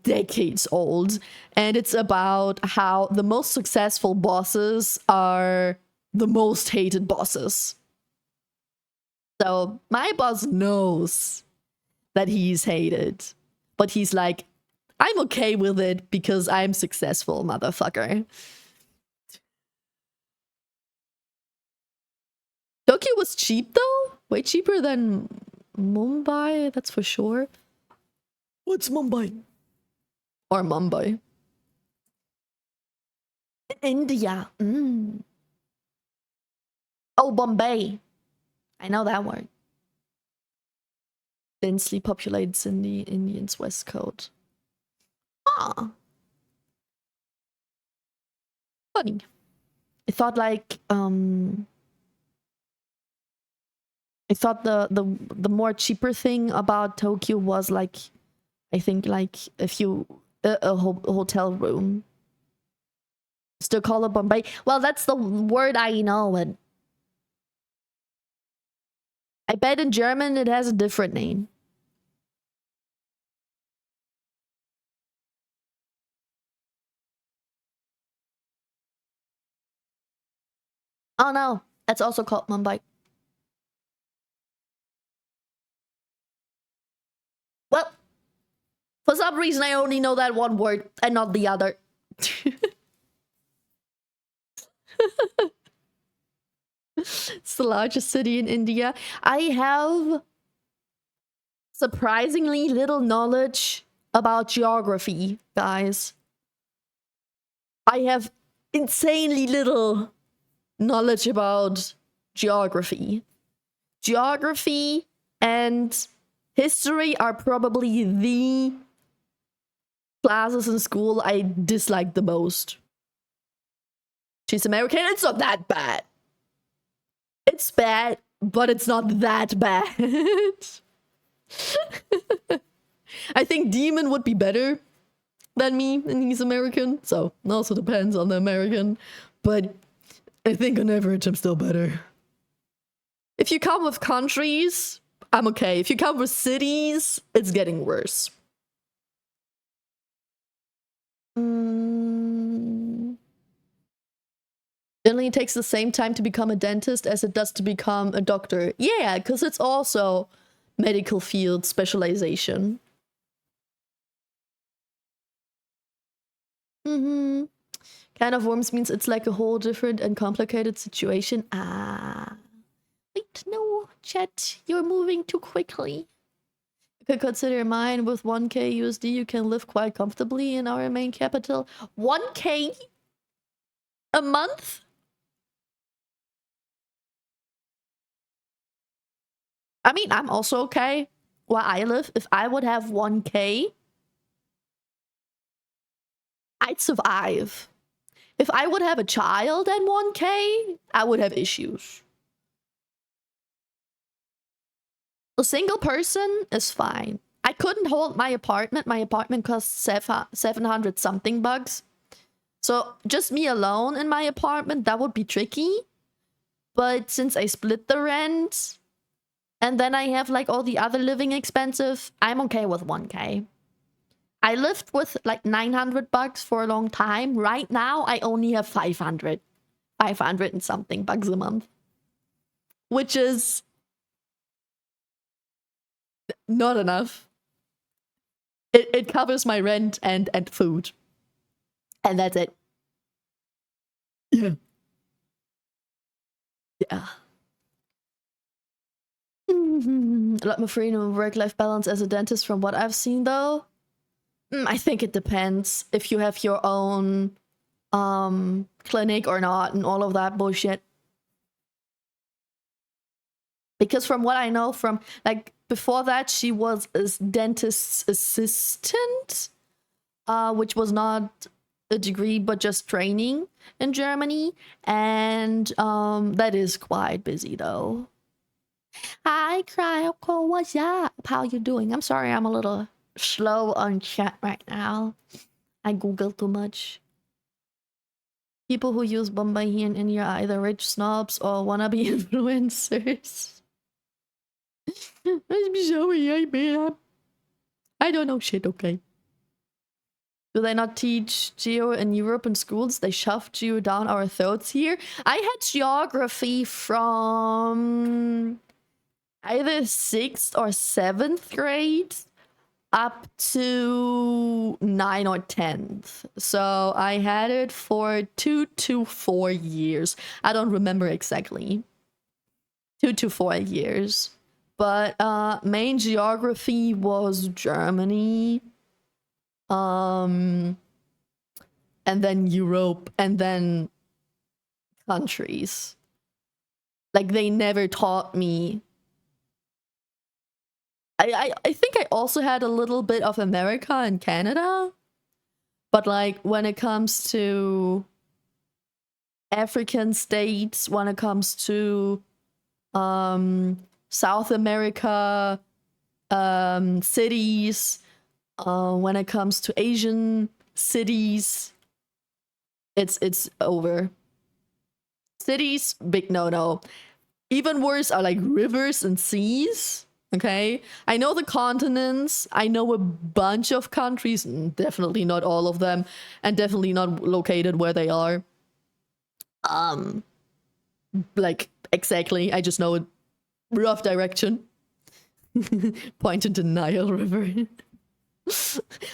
decades old, and it's about how the most successful bosses are the most hated bosses. So my boss knows that he's hated, but he's like, I'm okay with it because I'm successful, motherfucker. Tokyo was cheap though? Way cheaper than Mumbai, that's for sure. What's Mumbai? Or Mumbai? India. Oh, Bombay. I know that word. Densely populated in the Indians' west coast. Ah. Funny. I thought like I thought the more cheaper thing about Tokyo was like, I think like if you a hotel room. Still call it Bombay. Well, that's the word I know it. I bet in German it has a different name. Oh no, that's also called Mumbai. Well, for some reason I only know that one word and not the other. It's the largest city in India. I have surprisingly little knowledge about geography, guys. I have insanely little knowledge about geography. Geography and history are probably the classes in school I dislike the most. She's American, it's not that bad. It's bad, but it's not that bad. I think Demon would be better than me, and he's American, so it also depends on the American. But I think on average, I'm still better. If you come with countries, I'm okay. If you come with cities, it's getting worse. Generally, it takes the same time to become a dentist as it does to become a doctor. Yeah, because it's also medical field specialization. Kind of worms means it's like a whole different and complicated situation. Ah. Wait, no, chat, you're moving too quickly. You could consider mine with 1k USD. You can live quite comfortably in our main capital. 1k a month? I mean, I'm also okay where I live. If I would have 1k, I'd survive. If I would have a child and 1k, I would have issues. A single person is fine. I couldn't hold my apartment. My apartment costs 700 something bucks. So just me alone in my apartment, that would be tricky. But since I split the rent, and then I have like all the other living expenses, I'm okay with 1k. I lived with like 900 bucks for a long time. Right now, I only have 500. 500 and something bucks a month. Which is not enough. It covers my rent and food. And that's it. Yeah. Yeah. A lot more freedom and work-life balance as a dentist from what I've seen, though. I think it depends if you have your own clinic or not and all of that bullshit. Because from what I know, from like before that, she was a dentist's assistant, which was not a degree but just training in Germany, and that is quite busy though. Hi, Cryoko, what's up? How you doing? I'm sorry, I'm a little slow on chat right now. I Google too much. People who use Bombay here in India are either rich snobs or wannabe influencers. I'm sorry, I don't know shit, okay. Do they not teach geo in Europe in schools? They shove geo down our throats here. I had geography from either 6th or 7th grade up to 9 or 10th. So I had it for 2 to 4 years. I don't remember exactly. 2 to 4 years. But main geography was Germany. And then Europe, and then countries. Like, they never taught me. I think I also had a little bit of America and Canada. But like, when it comes to African states, when it comes to South America, cities, when it comes to Asian cities, it's over. Cities, big no-no. Even worse are like rivers and seas. Okay, I know the continents. I know a bunch of countries, definitely not all of them, and definitely not located where they are. Like, exactly. I just know a rough direction. Point to the Nile River.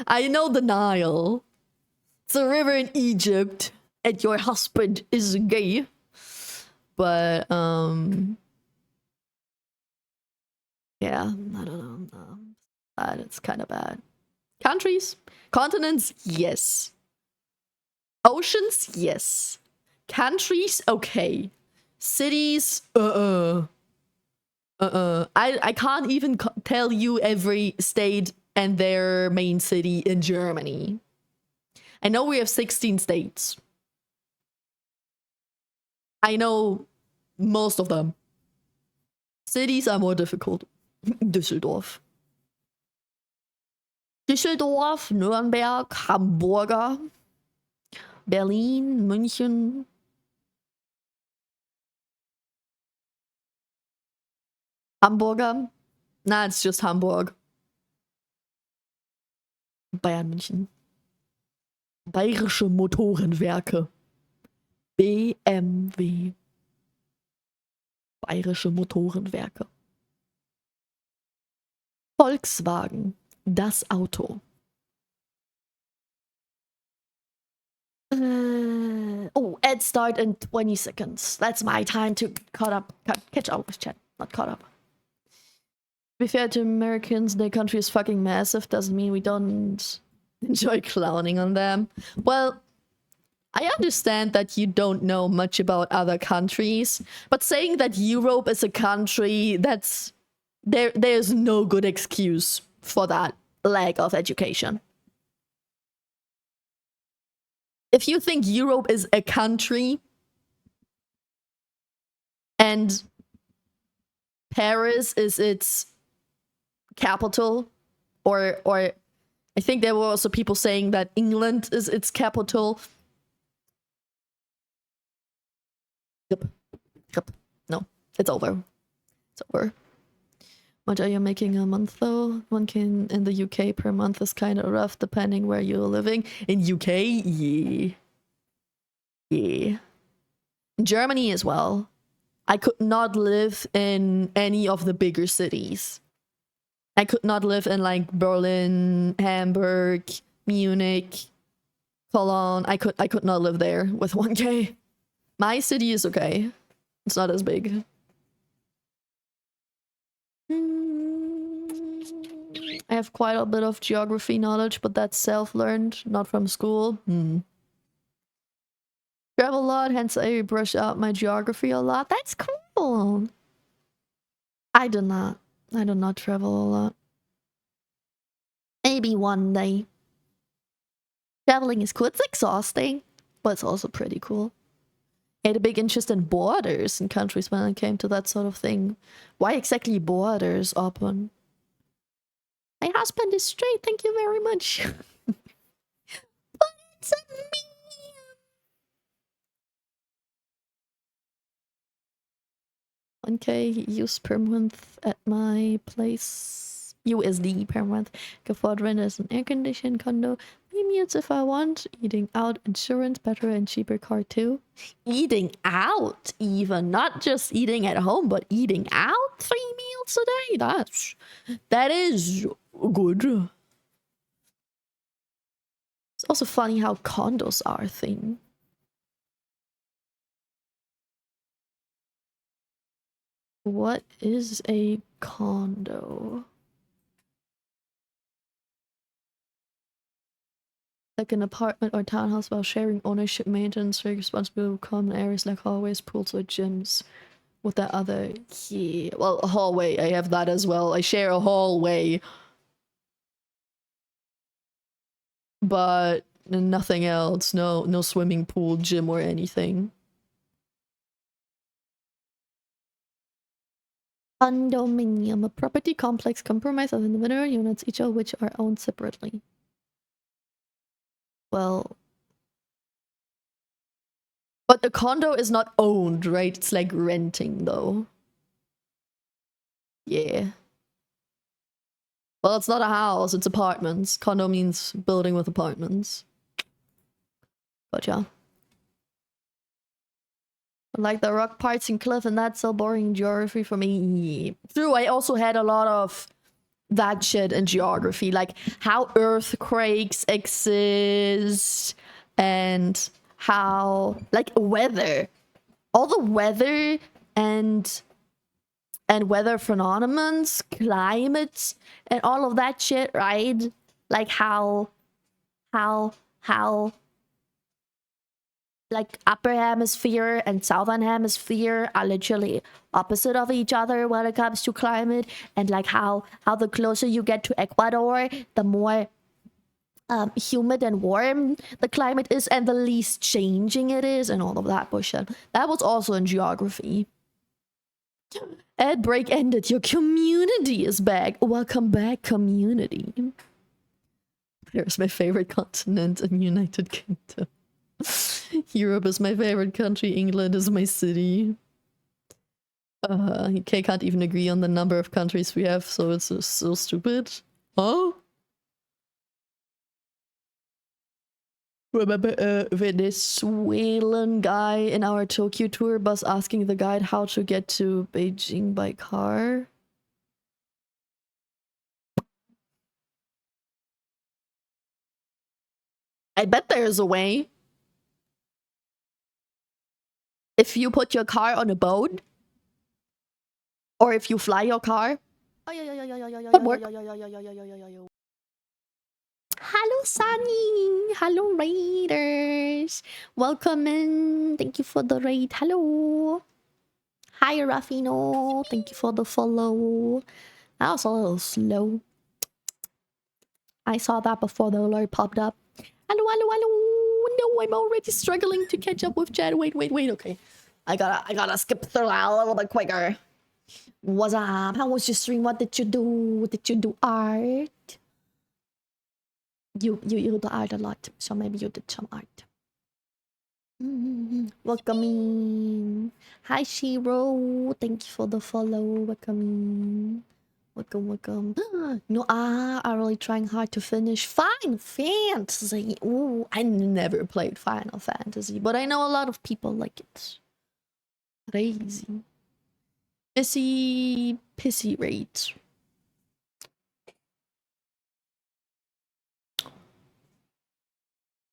I know the Nile. It's a river in Egypt, and your husband is gay. But yeah, I don't know. It's kind of bad. Countries, continents, yes. Oceans, yes. Countries, okay. Cities, I can't even tell you every state and their main city in Germany. I know we have 16 states. I know most of them. Cities are more difficult. Düsseldorf. Düsseldorf, Nürnberg, Hamburger, Berlin, München. Hamburger? Nah, it's just Hamburg. Bayern München. Bayerische Motorenwerke. BMW. Bayerische Motorenwerke. Volkswagen. Das Auto. Oh, ad start in 20 seconds. That's my time to catch up with chat. Not caught up. To be fair to Americans, their country is fucking massive. Doesn't mean we don't enjoy clowning on them. Well, I understand that you don't know much about other countries, but saying that Europe is a country, that's... There's no good excuse for that lack of education. If you think Europe is a country and Paris is its capital, or I think there were also people saying that England is its capital. Yep. No, it's over. It's over. What are you making a month though? 1K in the UK per month is kind of rough depending where you're living. In UK, yeah. Yeah. In Germany as well. I could not live in any of the bigger cities. I could not live in like Berlin, Hamburg, Munich, Cologne. I could not live there with 1K. My city is okay. It's not as big. I have quite a bit of geography knowledge, but that's self-learned, not from school. Travel a lot, hence I brush out my geography a lot. That's cool. I do not travel a lot. Maybe one day. Traveling is cool. It's exhausting, but it's also pretty cool. I had a big interest in borders in countries when it came to that sort of thing. Why exactly borders open? My husband is straight, thank you very much. But it's a me. 1K use per month at my place. USD per month. Can afford rent as an air-conditioned condo. Mutes if I want. Eating out, insurance, better and cheaper car too. Eating out even. Not just eating at home, but eating out 3 meals a day. That is good. It's also funny how condos are a thing. What is a condo? Like an apartment or townhouse while sharing ownership, maintenance, responsibility of common areas like hallways, pools, or gyms. With that other, yeah, well, a hallway. I have that as well. I share a hallway, but nothing else. No swimming pool, gym, or anything. Condominium, a property complex comprised of individual units, each of which are owned separately. Well, but the condo is not owned, right? It's like renting, though. Yeah. Well, it's not a house, it's apartments. Condo means building with apartments. Gotcha. Like the rock parts in Cliff, and that's so boring geography for me. True, I also had a lot of that shit in geography, like how earthquakes exist and how, like, weather. All the weather and weather phenomena, climate, and all of that shit, right? Like how like upper hemisphere and southern hemisphere are literally opposite of each other when it comes to climate, and like how the closer you get to Ecuador, the more humid and warm the climate is and the least changing it is, and all of that bullshit. That was also in geography. Ad break ended. Your community is back. Welcome back, community. Here's my favorite continent in United Kingdom. Europe is my favorite country. England is my city. UK can't even agree on the number of countries we have, so it's so stupid. Huh? Remember a Venezuelan guy in our Tokyo tour bus asking the guide how to get to Beijing by car? I bet there's a way. If you put your car on a boat, or if you fly your car, could work. Hello, Sunny. Hello, Raiders. Welcome in. Thank you for the raid. Hello. Hi, Rafino. Thank you for the follow. That was a little slow. I saw that before the alert popped up. Hello, hello, hello. No, I'm already struggling to catch up with chat. Wait. Okay. I gotta skip through that a little bit quicker. What's up? How was your stream? What did you do? Did you do art? You do art a lot, so maybe you did some art. Welcome in. Hi, Shiro. Thank you for the follow. Welcome in. Welcome. No, I'm really trying hard to finish Final Fantasy. Ooh, I never played Final Fantasy, but I know a lot of people like it. Crazy. Pissy rate.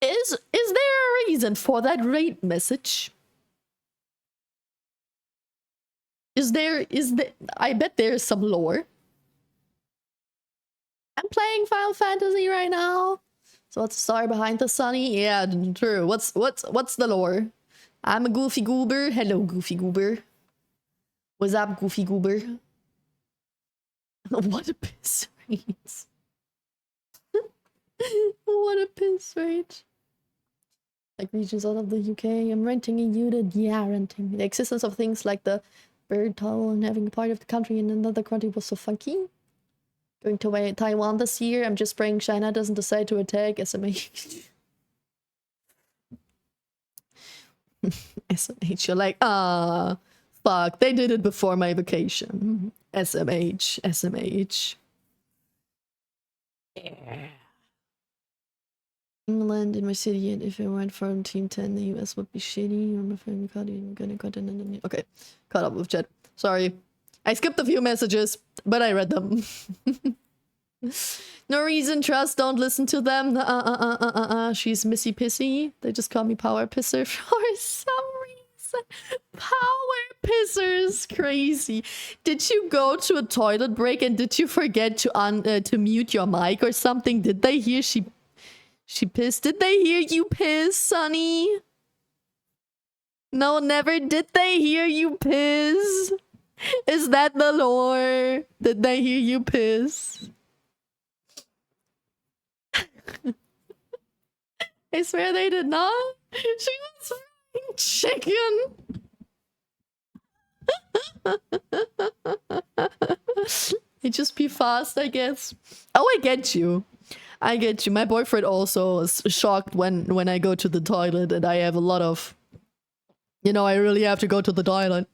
Is there a reason for that rate message? Is there I bet there's some lore. I'm playing Final Fantasy right now. So what's the story behind the Sunny? Yeah, true. What's the lore? I'm a goofy goober. Hello, goofy goober. What's up, goofy goober? What a piss rate. What a piss rate. Like regions out of the UK. I'm renting a unit. Yeah, renting. The existence of things like the bird towel and having a part of the country in another country was so funky. Going to Taiwan this year. I'm just praying China doesn't decide to attack SMH. SMH, you're like, fuck? They did it before my vacation. SMH, SMH. Yeah. England in my city, and if I went from Team 10, the US would be shitty. I'm afraid I'm gonna cut in. Okay, caught up with chat. Sorry. I skipped a few messages, but I read them. No reason, trust, don't listen to them. She's Missy Pissy. They just call me Power Pisser for some reason. Power Pisser is crazy. Did you go to a toilet break and did you forget to mute your mic or something? Did they hear she pissed? Did they hear you piss, Sonny? No, never did they hear you piss. Is that the lore? Did they hear you piss? I swear they did not. She was frying chicken. It just be fast, I guess. Oh, I get you. I get you. My boyfriend also is shocked when I go to the toilet and I have a lot of... You know, I really have to go to the toilet.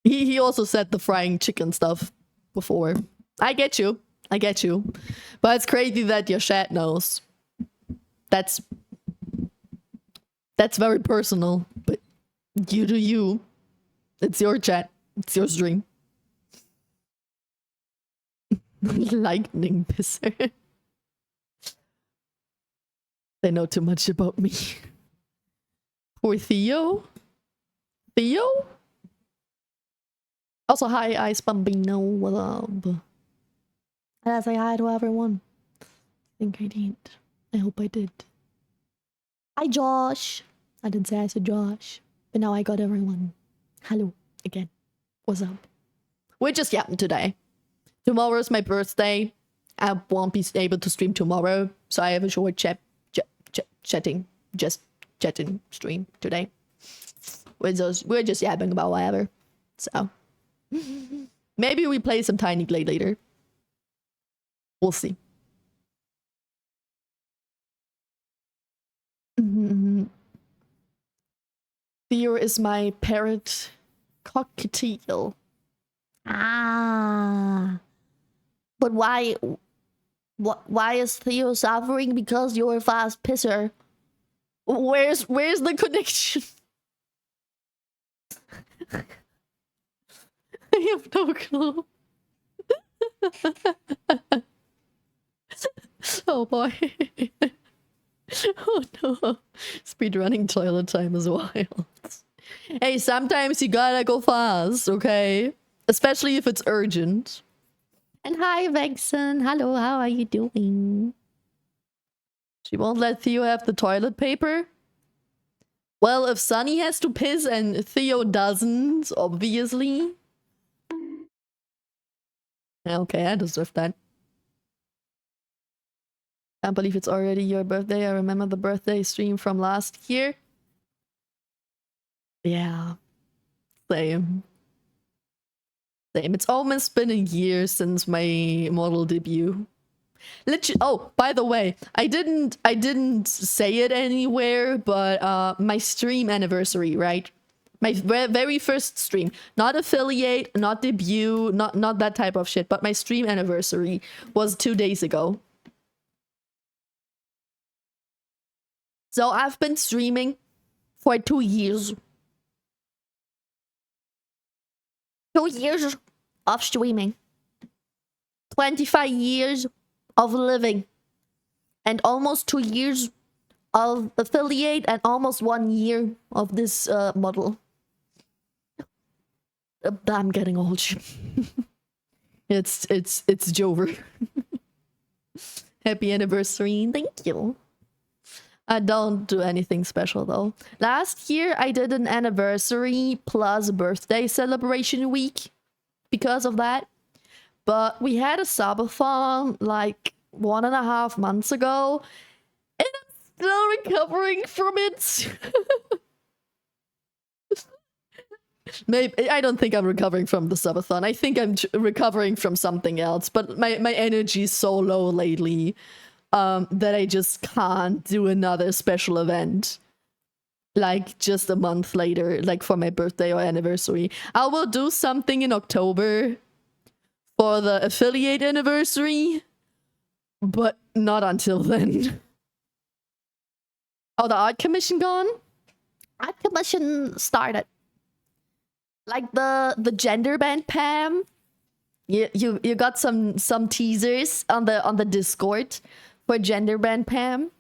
He also said the frying chicken stuff before. I get you. I get you. But it's crazy that your chat knows. That's very personal. But you do you. It's your chat. It's your stream. Lightning pisser. They know too much about me. Poor Theo. Theo? Also, hi, Ice Bambino. What up? I say hi to everyone. I think I did. I hope I did. Hi, Josh. I didn't say I said Josh. But now I got everyone. Hello. Again. What's up? We're just yapping today. Tomorrow's my birthday. I won't be able to stream tomorrow. So I have a short chatting stream today. We're just yapping about whatever. So. Maybe we play some Tiny Glade later. We'll see. Theo is my parrot cockatiel. Ah. But why is Theo suffering? Because you're a fast pisser. Where's the connection? I have no clue. Oh boy. Oh no. Speedrunning toilet time is wild. Hey, sometimes you gotta go fast, okay? Especially if it's urgent. And hi, Vexen. Hello, how are you doing? She won't let Theo have the toilet paper? Well, if Sunny has to piss and Theo doesn't, obviously. Okay, I deserve that. Can't believe it's already your birthday. I remember the birthday stream from last year. Yeah. Same. Same. It's almost been a year since my model debut. Oh, by the way, I didn't say it anywhere, but my stream anniversary, right? My very first stream, not affiliate, not debut, not that type of shit, but my stream anniversary was 2 days ago. So I've been streaming for 2 years. 2 years of streaming. 25 years of living. And almost 2 years of affiliate and almost 1 year of this model. I'm getting old. It's Jover. Happy anniversary. Thank you. I don't do anything special though. Last year I did an anniversary plus birthday celebration week because of that. But we had a subathon like 1.5 months ago and I'm still recovering from it. Maybe I don't think I'm recovering from the subathon. I think I'm recovering from something else. But my energy is so low lately that I just can't do another special event. like just a month later, like for my birthday or anniversary. I will do something in October for the affiliate anniversary, but not until then. Oh, the art commission gone? Art commission started. Like the gender band Pam. You got some teasers on the Discord for gender band Pam,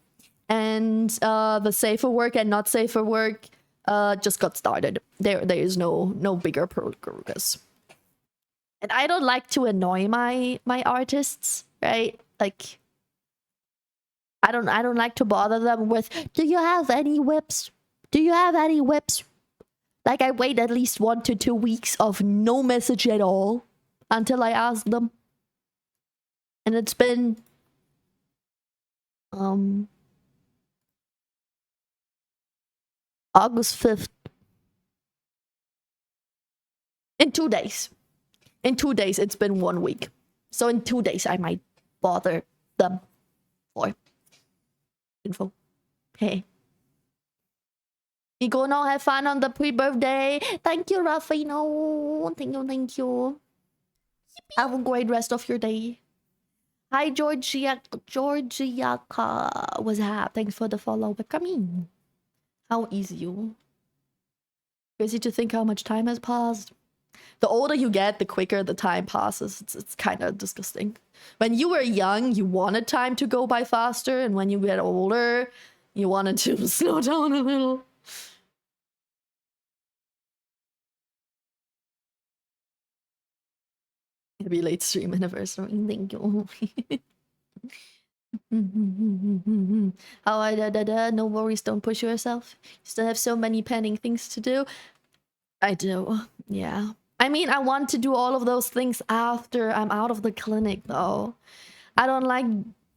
and the safer work and not safer work just got started. There is no bigger progress. And I don't like to annoy my artists, right? Like I don't like to bother them with, do you have any whips? Do you have any whips? Like I wait at least 1 to 2 weeks of no message at all until I ask them. And it's been August 5th. In 2 days. In 2 days, it's been 1 week. So in 2 days, I might bother them for info. Hey. You go now, have fun on the pre-birthday. Thank you, Rafino. Thank you. Have a great rest of your day. Hi, Georgiaka. What's up? Thanks for the follow. Welcome. How is you? Crazy to think how much time has passed. The older you get, the quicker the time passes. It's kind of disgusting. When you were young, you wanted time to go by faster, and when you get older, you wanted to slow down a little. Maybe late stream anniversary. Thank you. No worries, don't push yourself. You still have so many pending things to do. I do, yeah. I mean, I want to do all of those things after I'm out of the clinic, though. I don't like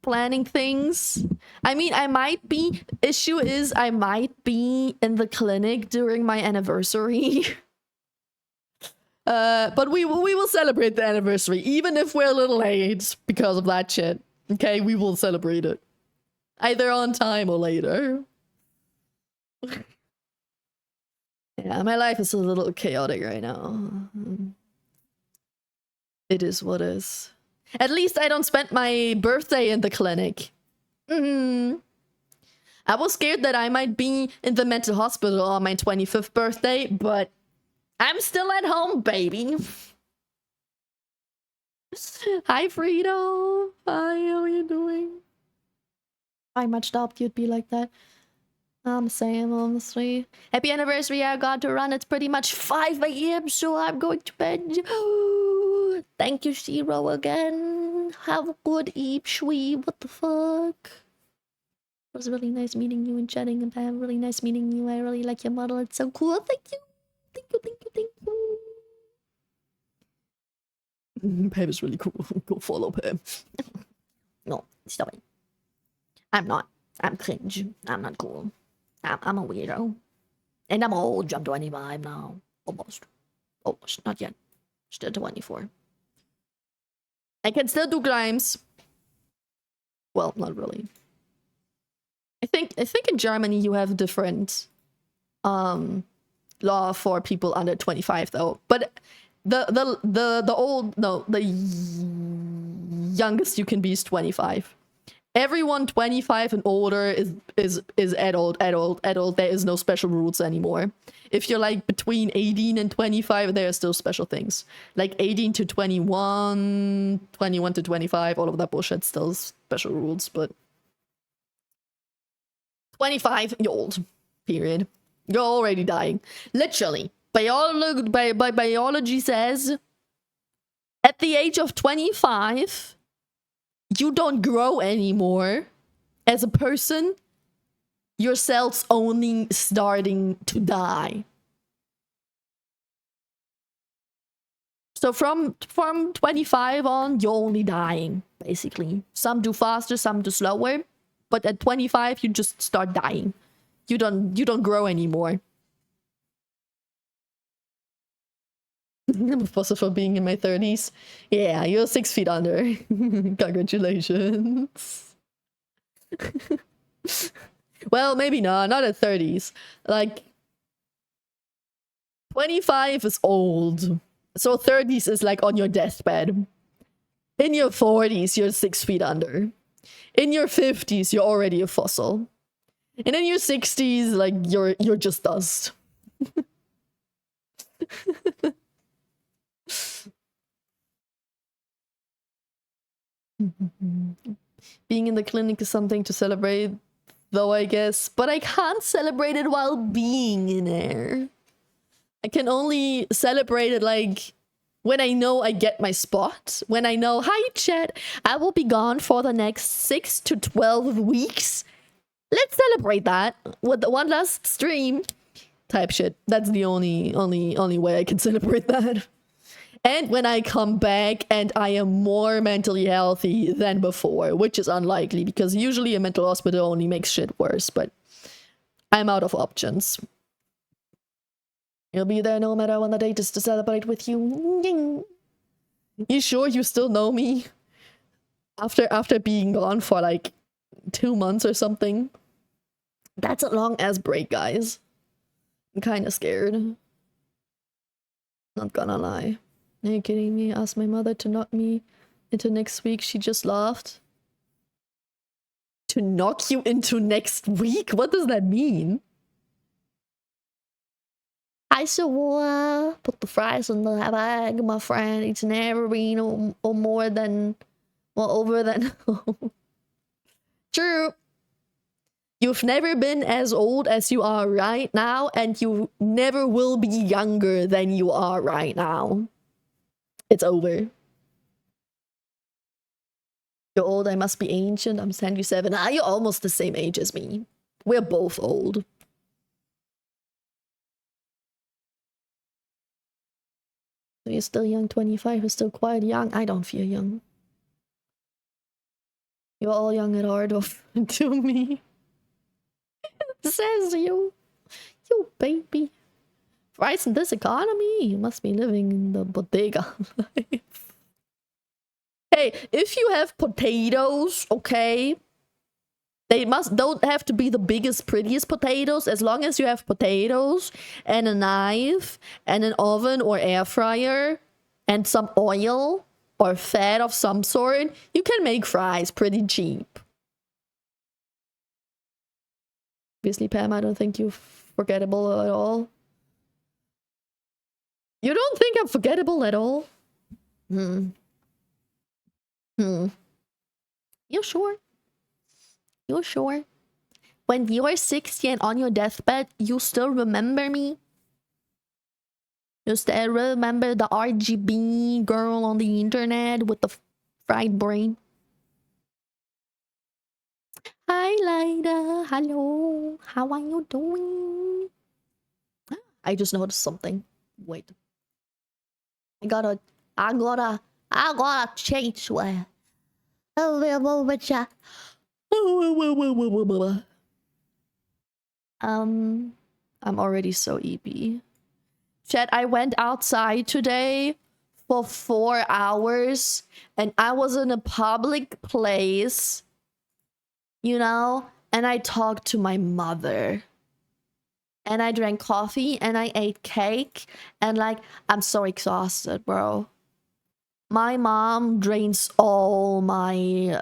planning things. I mean, I might be... Issue is, I might be in the clinic during my anniversary. But we will celebrate the anniversary, even if we're a little late because of that shit. Okay, we will celebrate it. Either on time or later. Yeah, my life is a little chaotic right now. It is what is. At least I don't spend my birthday in the clinic. I was scared that I might be in the mental hospital on my 25th birthday, but I'm still at home, baby. Hi, Frito. Hi, how are you doing? I much doubt you'd be like that. I'm saying, honestly. Happy anniversary, I got to run. It's pretty much 5 AM, so I'm going to bed. Thank you, Shiro, again. Have a good eve, Shui. What the fuck? It was really nice meeting you and chatting, and Pam. Really nice meeting you. I really like your model. It's so cool. Thank you. Thank you, thank you, thank you. Pam is really cool. Go follow Pam. No, stop it. I'm not. I'm cringe. I'm not cool. I'm a weirdo. And I'm old. I'm 25 now. Almost. Almost. Not yet. Still 24. I can still do crimes. Well, not really. I think in Germany you have different law for people under 25 though. But the youngest you can be is 25. Everyone 25 and older is adult. There is no special rules anymore. If you're like between 18 and 25, there are still special things. Like 18 to 21, 21 to 25, all of that bullshit still special rules, but 25, you're old. Period. You're already dying. Literally. Biology says at the age of 25, you don't grow anymore as a person. Your cells only starting to die. So from 25 on, you're only dying, basically. Some do faster, some do slower. But at 25, you just start dying. You don't grow anymore. I'm a fossil for being in my 30s. Yeah, you're 6 feet under. Congratulations. Well, maybe not at 30s. Like 25 is old. So 30s is like on your deathbed. In your 40s, you're 6 feet under. In your 50s, you're already a fossil. And in your 60s, like you're just dust. Being in the clinic is something to celebrate, though, I guess. But I can't celebrate it while being in there. I can only celebrate it, like, when I know I get my spot. When I know, hi, chat, I will be gone for the next 6 to 12 weeks. Let's celebrate that with the one last stream. Type shit. That's the only way I can celebrate that. And when I come back and I am more mentally healthy than before, which is unlikely because usually a mental hospital only makes shit worse, but I'm out of options. You'll be there no matter when the date is to celebrate with you. You sure you still know me? After being gone for like 2 months or something? That's a long ass break, guys. I'm kinda scared. Not gonna lie. Are you kidding me? Asked my mother to knock me into next week. She just laughed. To knock you into next week? What does that mean? I saw put the fries in the bag, my friend. It's never been or more than, well, over than. True. You've never been as old as you are right now, and you never will be younger than you are right now. It's over. You're old, I must be ancient. I'm 77. Ah, you're almost the same age as me. We're both old. So you're still young, 25 is still quite young. I don't feel young. You're all young at heart to me. Says you. You baby. Price in this economy, you must be living in the bodega life. Hey, if you have potatoes, okay, they don't have to be the biggest, prettiest potatoes. As long as you have potatoes and a knife and an oven or air fryer and some oil or fat of some sort, you can make fries pretty cheap. Obviously, Pam, I don't think you're forgettable at all. You don't think I'm forgettable at all? You sure? You sure? When you're 60 and on your deathbed, you still remember me? You still remember the RGB girl on the internet with the fried brain? Hi, Lida. Hello. How are you doing? I just noticed something. Wait. I gotta change where. I'm already so EP. Chat, I went outside today for 4 hours and I was in a public place, you know, and I talked to my mother. And I drank coffee and I ate cake and like, I'm so exhausted, bro. My mom drains all my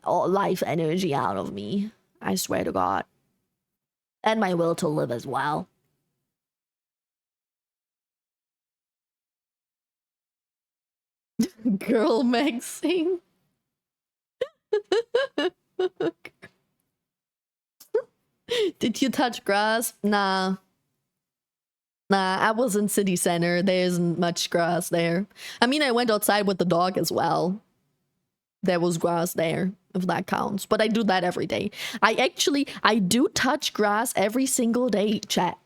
life energy out of me. I swear to God. And my will to live as well. Girl maxing. Did you touch grass? Nah. Nah, I was in city center. There isn't much grass there. I mean, I went outside with the dog as well. There was grass there, if that counts. But I do that every day. I do touch grass every single day, chat.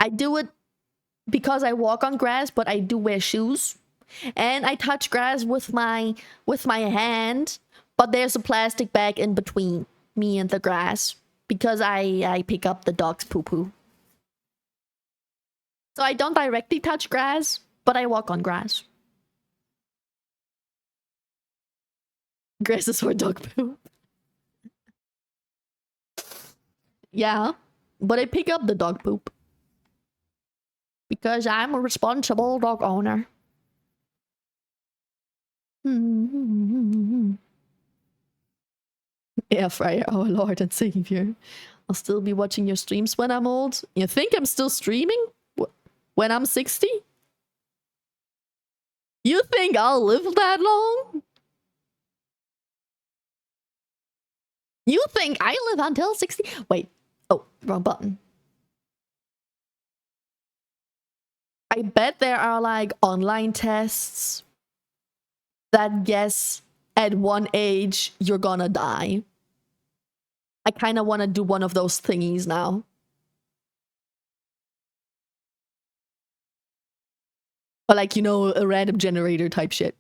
I do it because I walk on grass, but I do wear shoes. And I touch grass with my hand, but there's a plastic bag in between me and the grass because I pick up the dog's poo-poo. So I don't directly touch grass, but I walk on grass. Grass is for dog poop. Yeah, but I pick up the dog poop. Because I'm a responsible dog owner. Air fryer, our Lord and Savior. I'll still be watching your streams when I'm old. You think I'm still streaming? When I'm 60? You think I'll live that long? You think I live until 60? Wait. Oh, wrong button. I bet there are like online tests that guess at one age you're gonna die. I kind of want to do one of those thingies now. Or like, you know, a random generator type shit.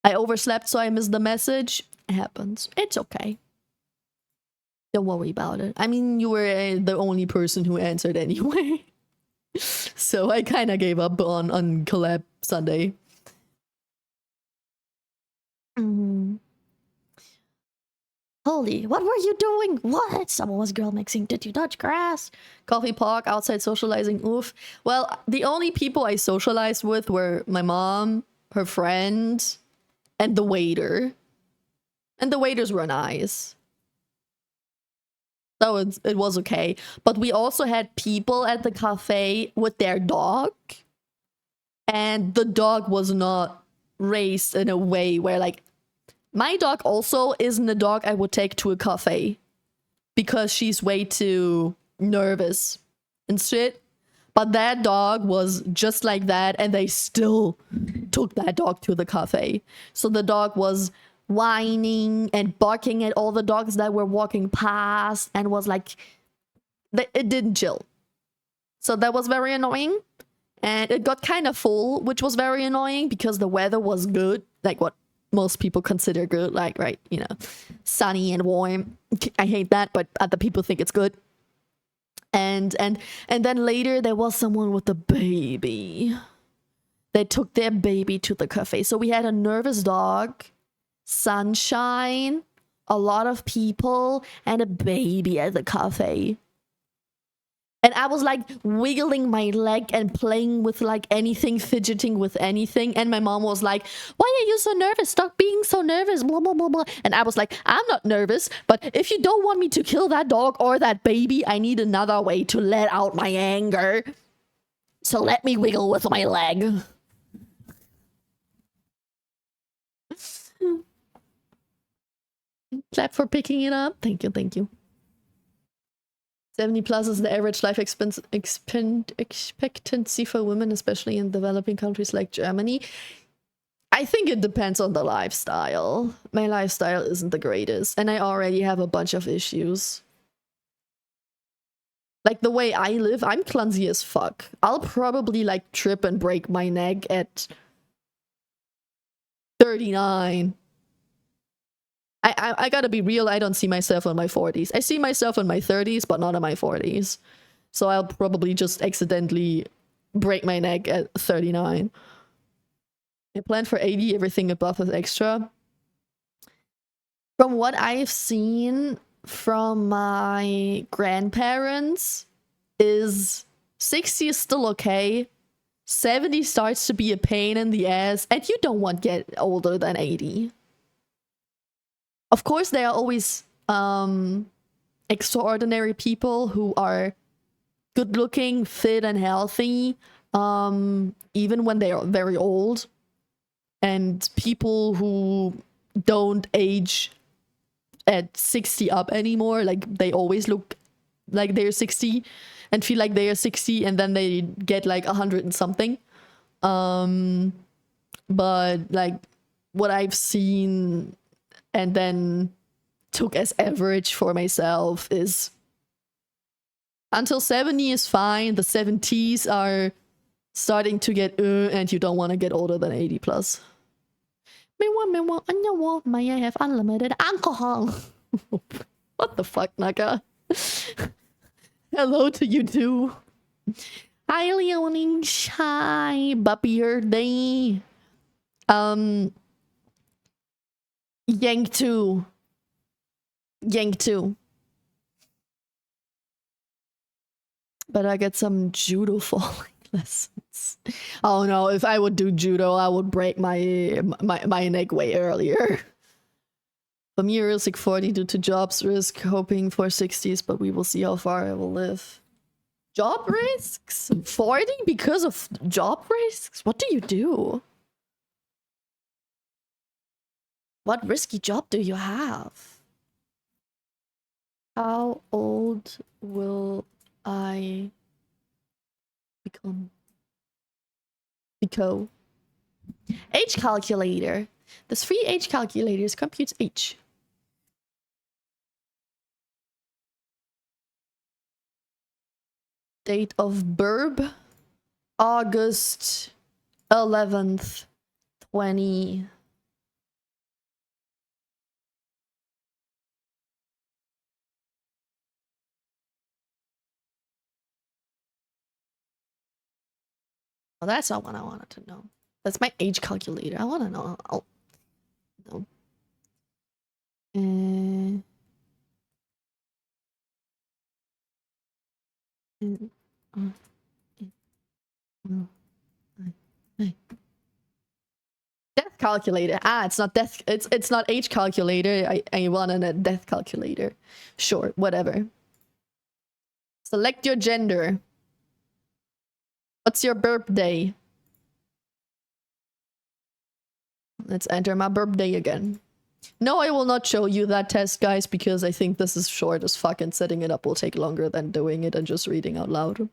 I overslept, so I missed the message. It happens. It's okay. Don't worry about it. I mean, you were the only person who answered anyway. So I kind of gave up on collab Sunday. Holy, what were you doing? What? Someone was girl mixing. Did you touch grass? Coffee park, outside socializing. Oof. Well, the only people I socialized with were my mom, her friend, and the waiter. And the waiters were nice. So it was okay. But we also had people at the cafe with their dog. And the dog was not raised in a way where, like, my dog also isn't a dog I would take to a cafe. Because she's way too nervous and shit. But that dog was just like that, and they still took that dog to the cafe. So the dog was whining and barking at all the dogs that were walking past, and was like, it didn't chill. So that was very annoying. And it got kind of full, which was very annoying because the weather was good, like what most people consider good, like, right, you know, sunny and warm. I hate that, but other people think it's good. And then later there was someone with a baby. They took their baby to the cafe. So we had a nervous dog, sunshine, a lot of people, and a baby at the cafe. And I was like wiggling my leg and playing with like anything, fidgeting with anything. And my mom was like, why are you so nervous? Stop being so nervous, blah, blah, blah, blah. And I was like, I'm not nervous, but if you don't want me to kill that dog or that baby, I need another way to let out my anger. So let me wiggle with my leg. Clap for picking it up. Thank you, thank you. 70 plus is the average life expectancy for women, especially in developing countries like Germany. I think it depends on the lifestyle. My lifestyle isn't the greatest, and I already have a bunch of issues. Like the way I live, I'm clumsy as fuck. I'll probably like trip and break my neck at 39. I gotta be real, I don't see myself in my 40s. I see myself in my 30s, but not in my 40s. So I'll probably just accidentally break my neck at 39. I plan for 80, everything above is extra. From what I've seen from my grandparents, is 60 is still okay. 70 starts to be a pain in the ass, and you don't want to get older than 80. Of course, there are always extraordinary people who are good looking, fit, and healthy, even when they are very old. And people who don't age at 60 up anymore, like they always look like they're 60 and feel like they are 60, and then they get like 100 and something. But like what I've seen and then took as average for myself is until 70 is fine. The 70s are starting to get and you don't want to get older than 80 plus. May I have unlimited alcohol? What the fuck, Naka? Hello to you too. Hi, Leoning. Hi, Buppy Day. Yank 2. But I get some judo falling lessons. Oh no, if I would do judo, I would break my neck way earlier. For me, realistic 40 due to jobs risk, hoping for 60s, but we will see how far I will live. Job risks? 40 because of job risks? What do you do? What risky job do you have? How old will I become? Pico. Age calculator. This free age calculator computes age. Date of birth, August 11th, 20. Oh, that's not what I wanted to know. That's my age calculator. I want to know. No. Death calculator. Ah, it's not death. It's not age calculator. I wanted a death calculator. Sure, whatever. Select your gender. What's your birthday? Let's enter my birthday again. No, I will not show you that test, guys, because I think this is short as fuck and setting it up will take longer than doing it and just reading out loud.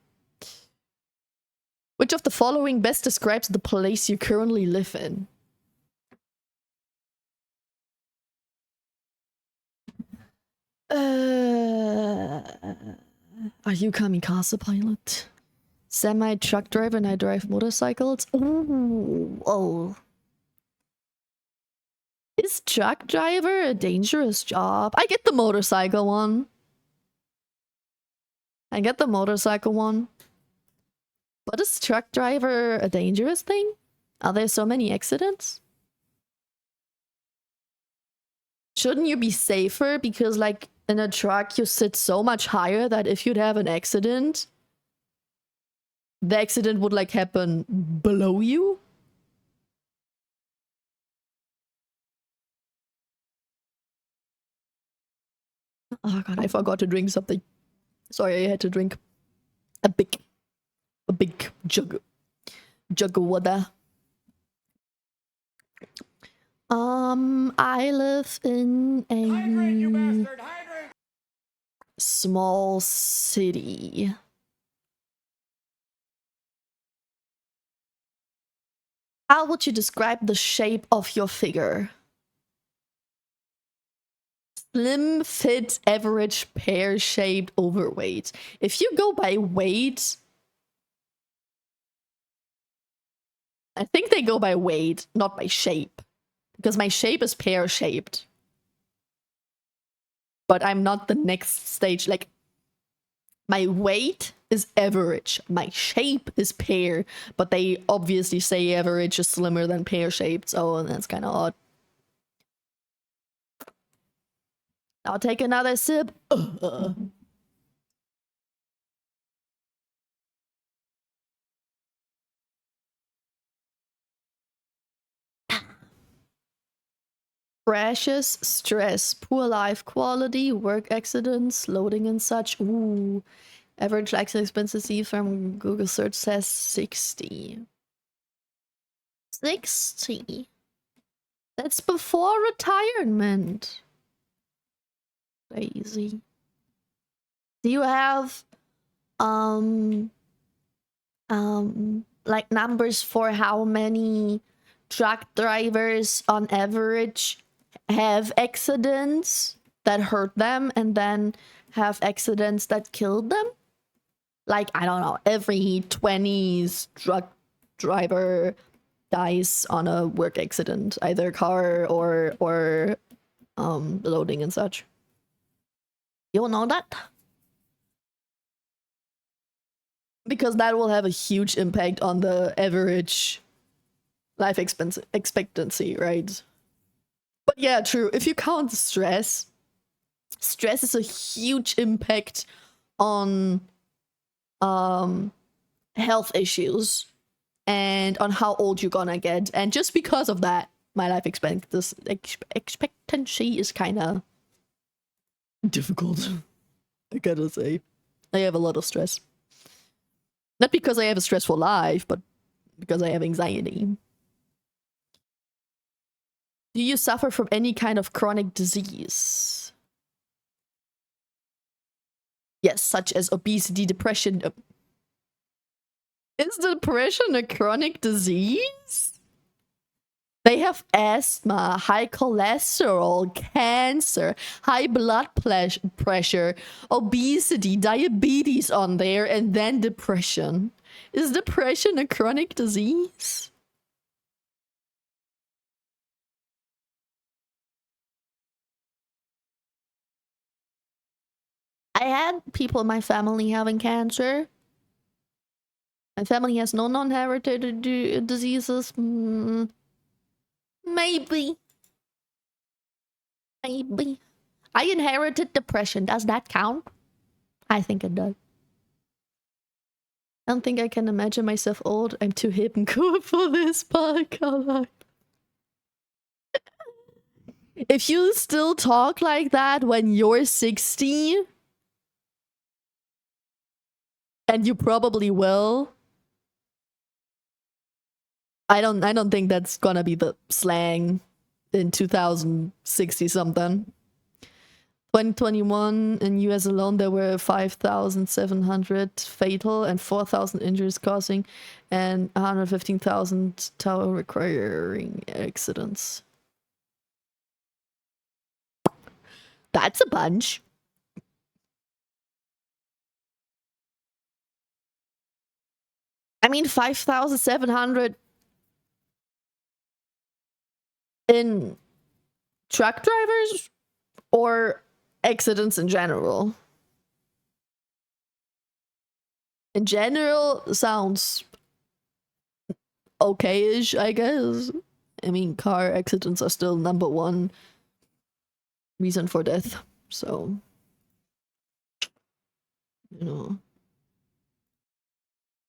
Which of the following best describes the place you currently live in? Are you kamikaze pilot? Semi-truck driver and I drive motorcycles? Ooh, oh. Is truck driver a dangerous job? I get the motorcycle one. But is truck driver a dangerous thing? Are there so many accidents? Shouldn't you be safer? Because like in a truck you sit so much higher that if you'd have an accident, the accident would like happen below you. Oh god, I forgot to drink something. Sorry, I had to drink a big jug of water. I live in a small city. How would you describe the shape of your figure? Slim, fit, average, pear-shaped, overweight. If you go by weight, I think they go by weight, not by shape. Because my shape is pear-shaped. But I'm not the next stage. Like, my weight is average. My shape is pear. But they obviously say average is slimmer than pear-shaped. So that's kind of odd. I'll take another sip. Crashes, stress, poor life quality, work accidents, loading and such. Ooh. Average life expectancy from Google search says 60. 60? That's before retirement. Crazy. Do you have like numbers for how many truck drivers on average have accidents that hurt them and then have accidents that killed them? Like, I don't know, every 20s truck driver dies on a work accident, either car or loading and such. You'll know that? Because that will have a huge impact on the average life expectancy, right? But yeah, true. If you count stress, stress is a huge impact on health issues and on how old you're gonna get. And just because of that, my life expectancy is kind of difficult. I gotta say. I have a lot of stress. Not because I have a stressful life, but because I have anxiety. Do you suffer from any kind of chronic disease? Yes, such as obesity, depression. Is depression a chronic disease? They have asthma, high cholesterol, cancer, high blood pressure, obesity, diabetes on there, and then depression. Is depression a chronic disease? I had people in my family having cancer. My family has no non-hereditary diseases. Maybe. Maybe. I inherited depression. Does that count? I think it does. I don't think I can imagine myself old. I'm too hip and cool for this podcast. If you still talk like that when you're 60, and you probably will, I don't think that's gonna be the slang in 2060 something. 2021 in US alone, there were 5,700 fatal and 4,000 injuries causing and 115,000 tower requiring accidents. That's a bunch. I mean, 5,700 in truck drivers or accidents in general? In general, sounds okay-ish, I guess. I mean, car accidents are still #1 reason for death, so, you know.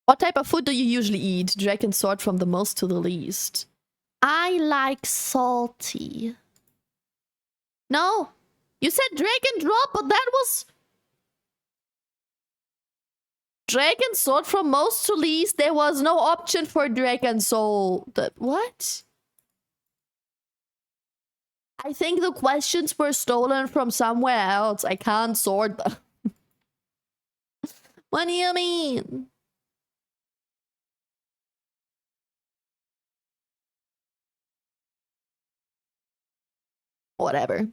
What type of food do you usually eat? Drag and sort from the most to the least. I like salty. No, you said drag and drop, but that was drag and sort from most to least. There was no option for drag and sort. What? I think the questions were stolen from somewhere else. I can't sort them. What do you mean? Whatever.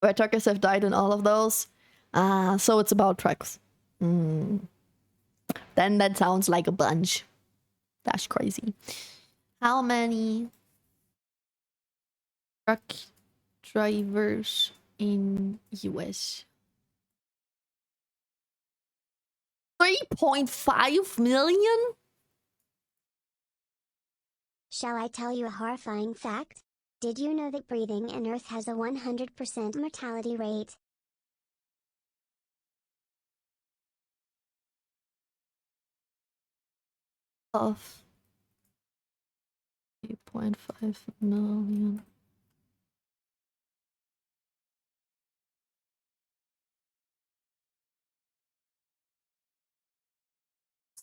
Where truckers have died in all of those. So it's about trucks. Then that sounds like a bunch. That's crazy. How many truck drivers in US? 3.5 million? Shall I tell you a horrifying fact? Did you know that breathing in Earth has a 100% mortality rate? Of 8.5 million.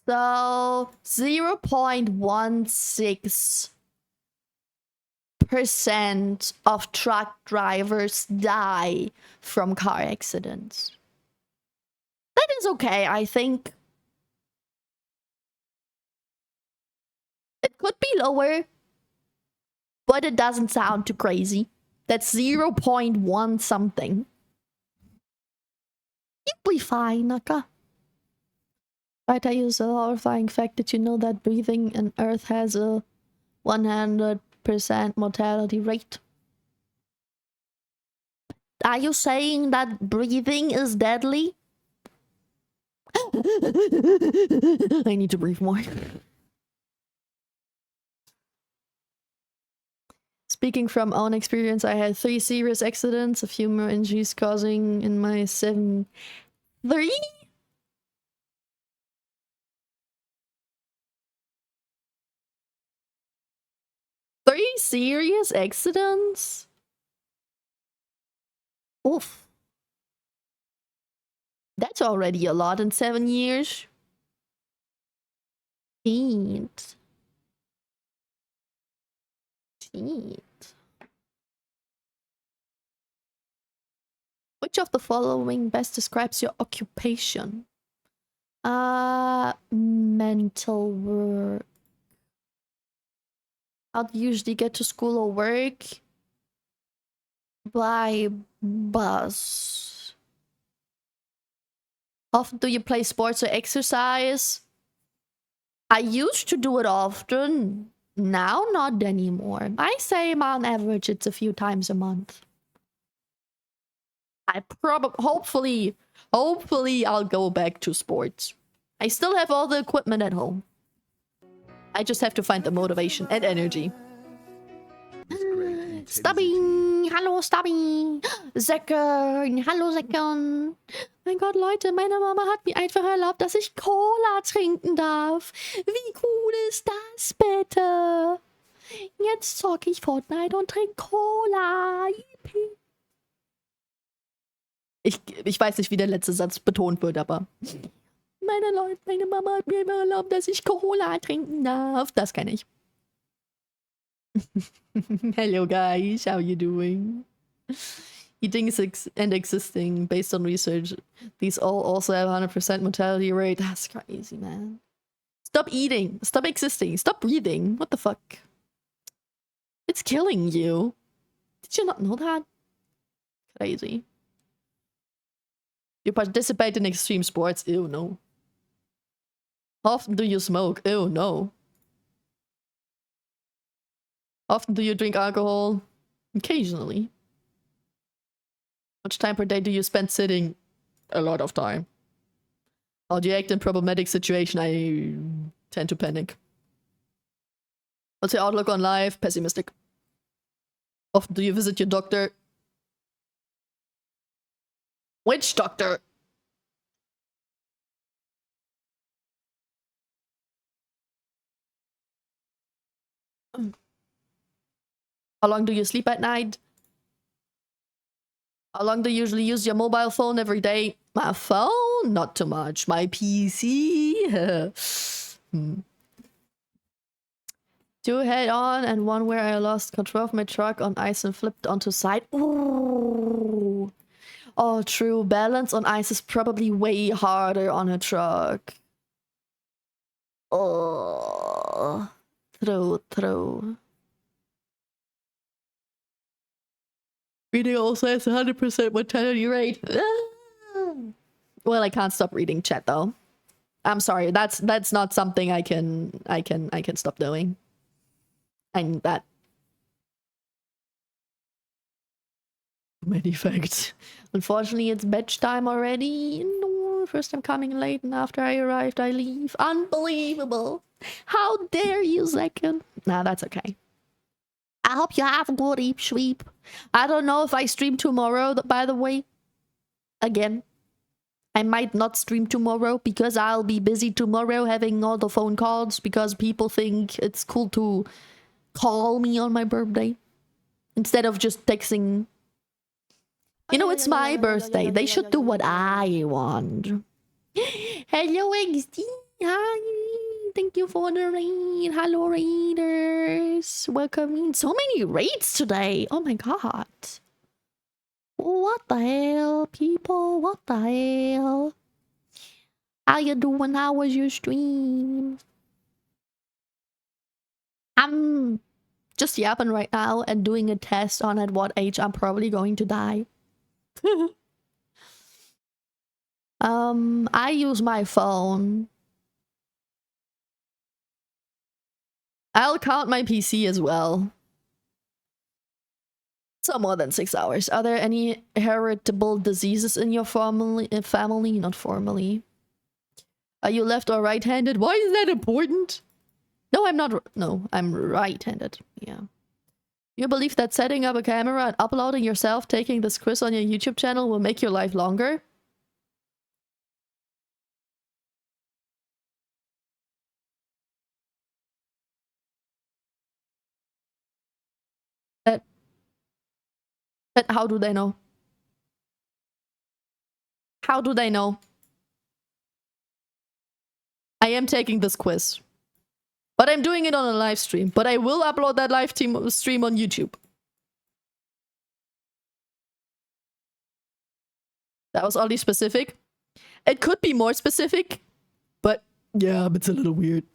So 0.16% of truck drivers die from car accidents. That is okay, I think. It could be lower, but it doesn't sound too crazy. That's 0.1 something. You'll be fine, Naka. Right, I use the horrifying fact that you know that breathing in Earth has a 100% mortality rate. Are you saying that breathing is deadly? I need to breathe more. Speaking from own experience, I had 3 serious accidents, a few more injuries causing in my 3? 3 serious accidents? Oof. That's already a lot in 7 years. Shit. Which of the following best describes your occupation? Mental work. How do you usually get to school or work? By bus. Often do you play sports or exercise? I used to do it often. Now, not anymore. I say on average it's a few times a month. I hopefully I'll go back to sports. I still have all the equipment at home. I just have to find the motivation and energy. with great intensity. Stubby! Hallo Stubby! Säckern! Hallo Säckern! Mein Gott, Leute, meine Mama hat mir einfach erlaubt, dass ich Cola trinken darf. Wie cool ist das bitte? Jetzt zocke ich Fortnite und trinke Cola. Yippie. Ich weiß nicht, wie der letzte Satz betont wird, aber... meine Mama hat mir immer erlaubt, dass ich Cola trinken darf. Das kann ich. Hello guys, how you doing? Eating and existing based on research. These all also have 100% mortality rate. That's crazy, man. Stop eating. Stop existing. Stop breathing. What the fuck? It's killing you. Did you not know that? Crazy. You participate in extreme sports? Ew, no. How often do you smoke? Ew, no. How often do you drink alcohol? Occasionally. How much time per day do you spend sitting? A lot of time. How do you act in problematic situation? I tend to panic. What's your outlook on life? Pessimistic. Often do you visit your doctor? Which doctor? How long do you sleep at night? How long do you usually use your mobile phone every day? My phone? Not too much. My PC? Two head on and one where I lost control of my truck on ice and flipped onto side. Ooh. Oh, true. Balance on ice is probably way harder on a truck. Oh. True. Reading also has 100% mortality rate. Well, I can't stop reading chat though. I'm sorry. That's not something I can stop doing. I need that. Many facts. Unfortunately, it's batch time already. No, first I'm coming late, and after I arrived, I leave. Unbelievable. How dare you, second? Nah, that's okay. I hope you have a good eep sweep. I don't know if I stream tomorrow, by the way. Again. I might not stream tomorrow because I'll be busy tomorrow having all the phone calls because people think it's cool to call me on my birthday instead of just texting. You know, it's my birthday. They should do what I want. Hello, XD. Hi. Thank you for the raid. Hello, raiders. Welcome in. So many raids today. Oh my god. What the hell, people? What the hell? How you doing? How was your stream? I'm just yapping right now and doing a test on at what age I'm probably going to die. I use my phone. I'll count my PC as well. So more than 6 hours. Are there any heritable diseases in your family? Not formally. Are you left or right-handed? Why is that important? No, I'm not. No, I'm right-handed. Yeah. You believe that setting up a camera and uploading yourself taking this quiz on your YouTube channel will make your life longer? But how do they know? How do they know? I am taking this quiz. But I'm doing it on a live stream. But I will upload that live stream on YouTube. That was oddly specific. It could be more specific. But yeah, it's a little weird.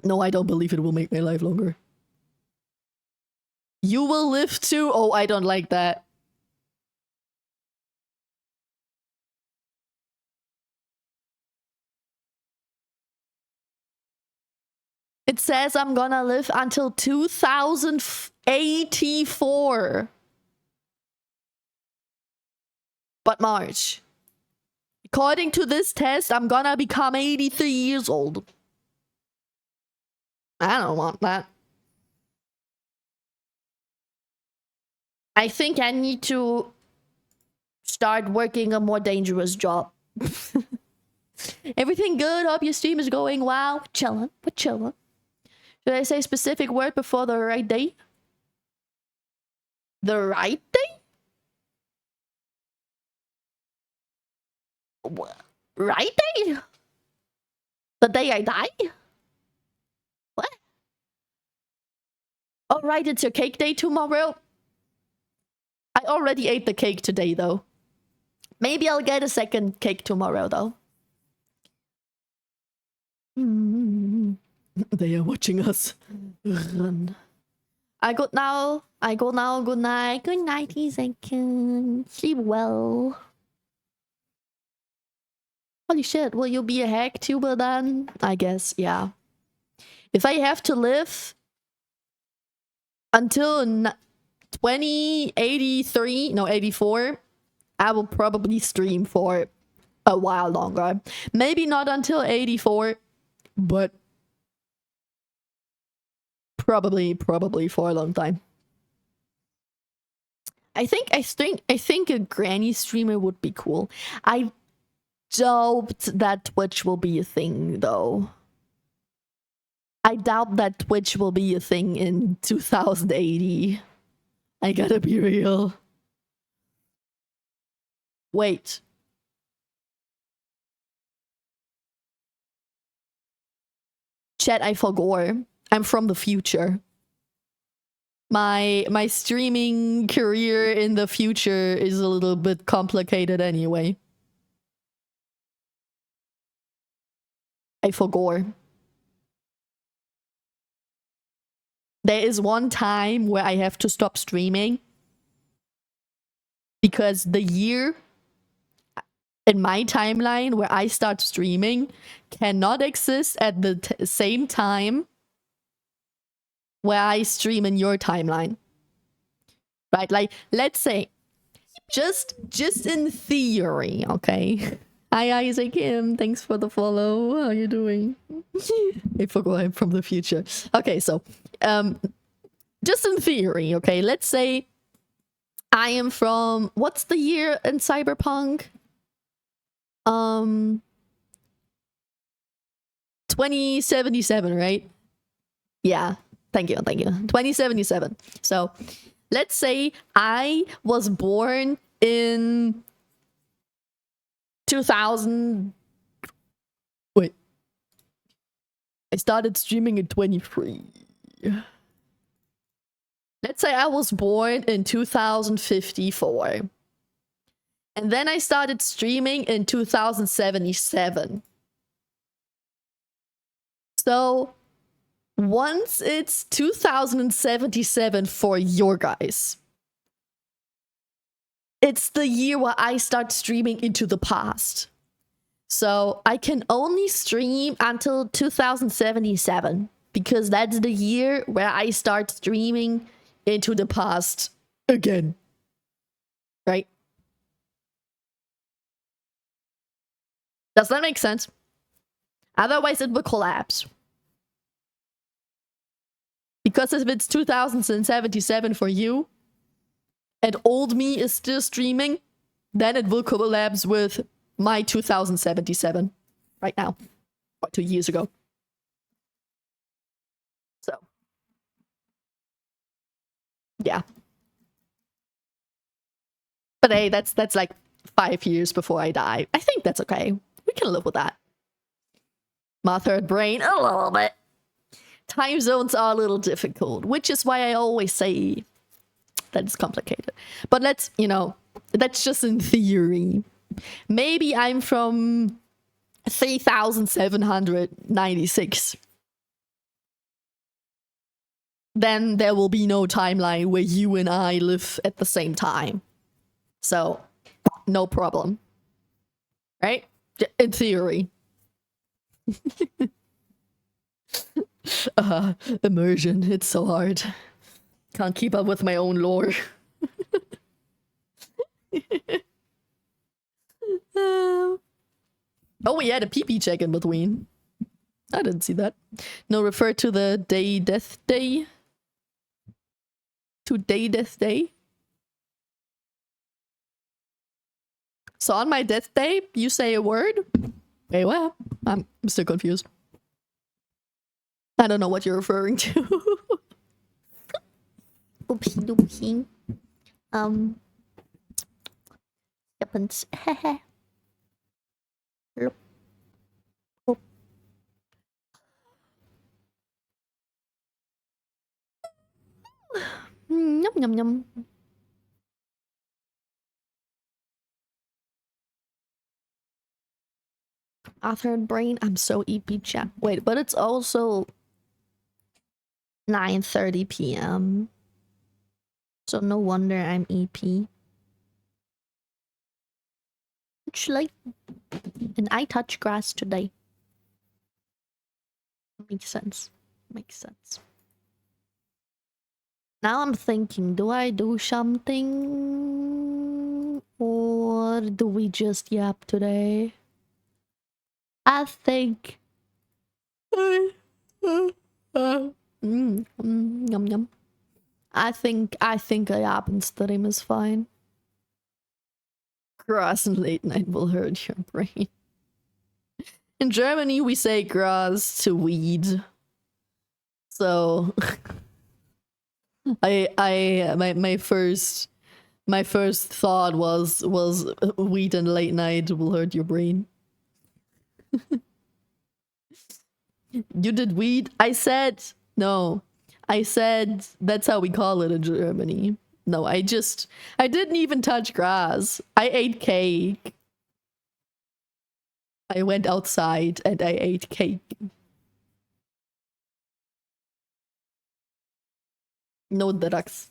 No, I don't believe it will make my life longer. You will live too? Oh, I don't like that. It says I'm gonna live until 2084. But March. According to this test, I'm gonna become 83 years old. I don't want that. I think I need to start working a more dangerous job. Everything good? Hope your stream is going well. Chillin'. We're chillin'. Should I say specific word before the right day? The right day? What? Right day? The day I die? What? Oh, right, it's your cake day tomorrow. I already ate the cake today, though. Maybe I'll get a second cake tomorrow, though. They are watching us. Run. I go now. I go now. Good night. Good night, second. Sleep well. Holy shit, will you be a hack tuber then? I guess, yeah. If I have to live until 2083, no, 84, I will probably stream for a while longer. Maybe not until 84, but probably for a long time. I think a granny streamer would be cool. I doubt that Twitch will be a thing, though. I doubt that Twitch will be a thing in 2080. I gotta be real. Wait. Chat, I forgot. I'm from the future. My streaming career in the future is a little bit complicated anyway. I forgot. There is one time where I have to stop streaming because the year in my timeline where I start streaming cannot exist at the same time where I stream in your timeline. Right? Like, let's say, just in theory, okay? Hi, Isaac Kim. Thanks for the follow. How are you doing? I forgot I'm from the future. Okay, so, just in theory, okay? Let's say I am from... What's the year in Cyberpunk? 2077, right? Yeah. Thank you. 2077. So, let's say I was born in 2000. Wait. I started streaming in 23. Let's say I was born in 2054. And then I started streaming in 2077. So, once it's 2077 for your guys, it's the year where I start streaming into the past. So I can only stream until 2077 because that's the year where I start streaming into the past again. Right? Does that make sense? Otherwise it will collapse. Because if it's 2077 for you, and old me is still streaming, then it will collapse with my 2077 right now, or 2 years ago. So, yeah. But hey, that's like 5 years before I die. I think that's okay. We can live with that. My third brain, a little bit. Time zones are a little difficult, which is why I always say that it's complicated. But let's, you know, that's just in theory. Maybe I'm from 3796. Then there will be no timeline where you and I live at the same time. So, no problem. Right? In theory. Immersion, it's so hard. Can't keep up with my own lore. Oh, we had a PP check in between. I didn't see that. No, refer to the day death day. To day death day. So on my death day, you say a word? Wait, what? I'm still confused. I don't know what you're referring to. Oopsie doopsie. Happens. Yum yum yum. Third brain. I'm so EP chat. Wait, but it's also 9:30 p.m. So no wonder I'm EP. Actually, and I touch grass today. Makes sense. Makes sense. Now I'm thinking, do I do something? Or do we just yap today? I think... yum yum. I think a yap and stream is fine. Grass and late night will hurt your brain. In Germany, we say grass to weed. So... my first thought was weed and late night will hurt your brain. You did weed? I said no. I said that's how we call it in Germany. No, I didn't even touch grass. I ate cake. I went outside and I ate cake. No drugs.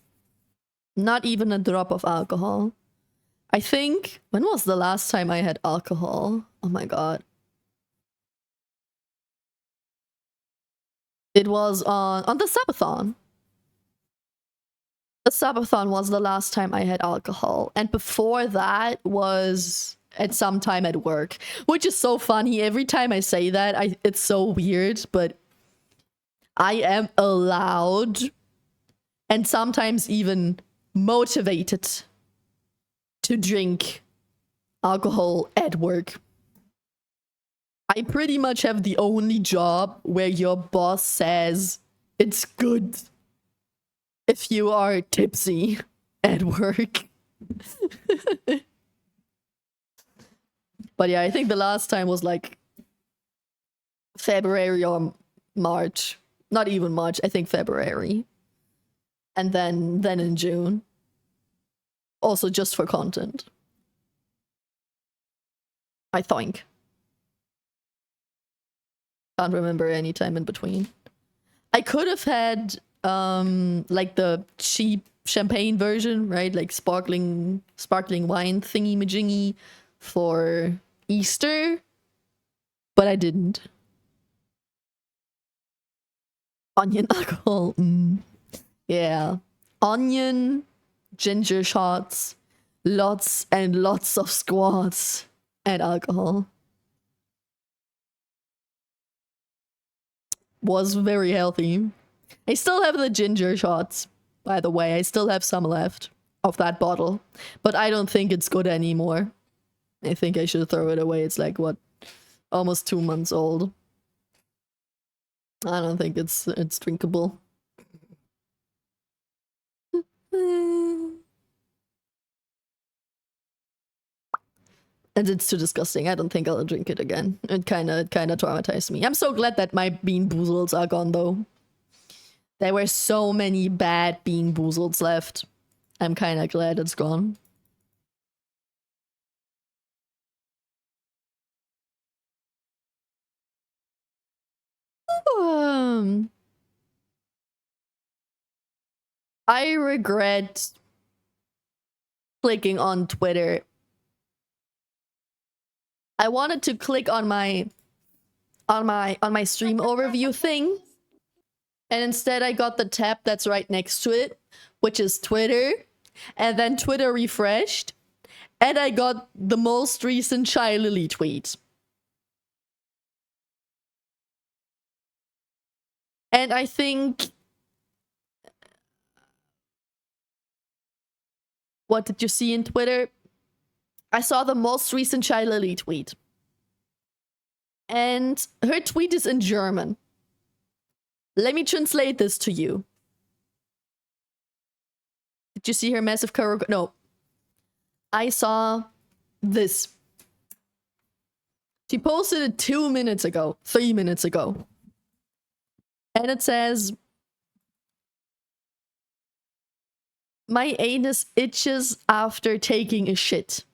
Not even a drop of alcohol. I think, when was the last time I had alcohol? Oh my god. It was on the subathon. The subathon was the last time I had alcohol. And before that was at some time at work. Which is so funny. Every time I say that, it's so weird, but I am allowed and sometimes even motivated to drink alcohol at work. I pretty much have the only job where your boss says it's good if you are tipsy at work. But yeah, I think the last time was like February or March. Not even March, I think February. And then in June. Also just for content. I think. Can't remember any time in between. I could have had like the cheap champagne version, right? Like sparkling wine thingy majingy for Easter, but I didn't. Onion alcohol. Yeah. Onion, ginger shots, lots and lots of squats, and alcohol. Was very healthy. I still have the ginger shots, by the way. I still have some left of that bottle, but I don't think it's good anymore. I think I should throw it away. It's like, what, almost 2 months old. I don't think it's drinkable. And it's too disgusting. I don't think I'll drink it again. It kind of traumatized me. I'm so glad that my bean boozles are gone though. There were so many bad bean boozles left. I'm kind of glad it's gone. I regret clicking on Twitter. I wanted to click on my stream overview thing, and instead I got the tab that's right next to it, which is Twitter, and then Twitter refreshed, and I got the most recent Shy Lily tweet. And I think... What did you see in Twitter? I saw the most recent Shy Lily tweet. And her tweet is in German. Let me translate this to you. Did you see her massive karaoke? No. I saw this. She posted it 2 minutes ago. 3 minutes ago. And it says... My anus itches after taking a shit.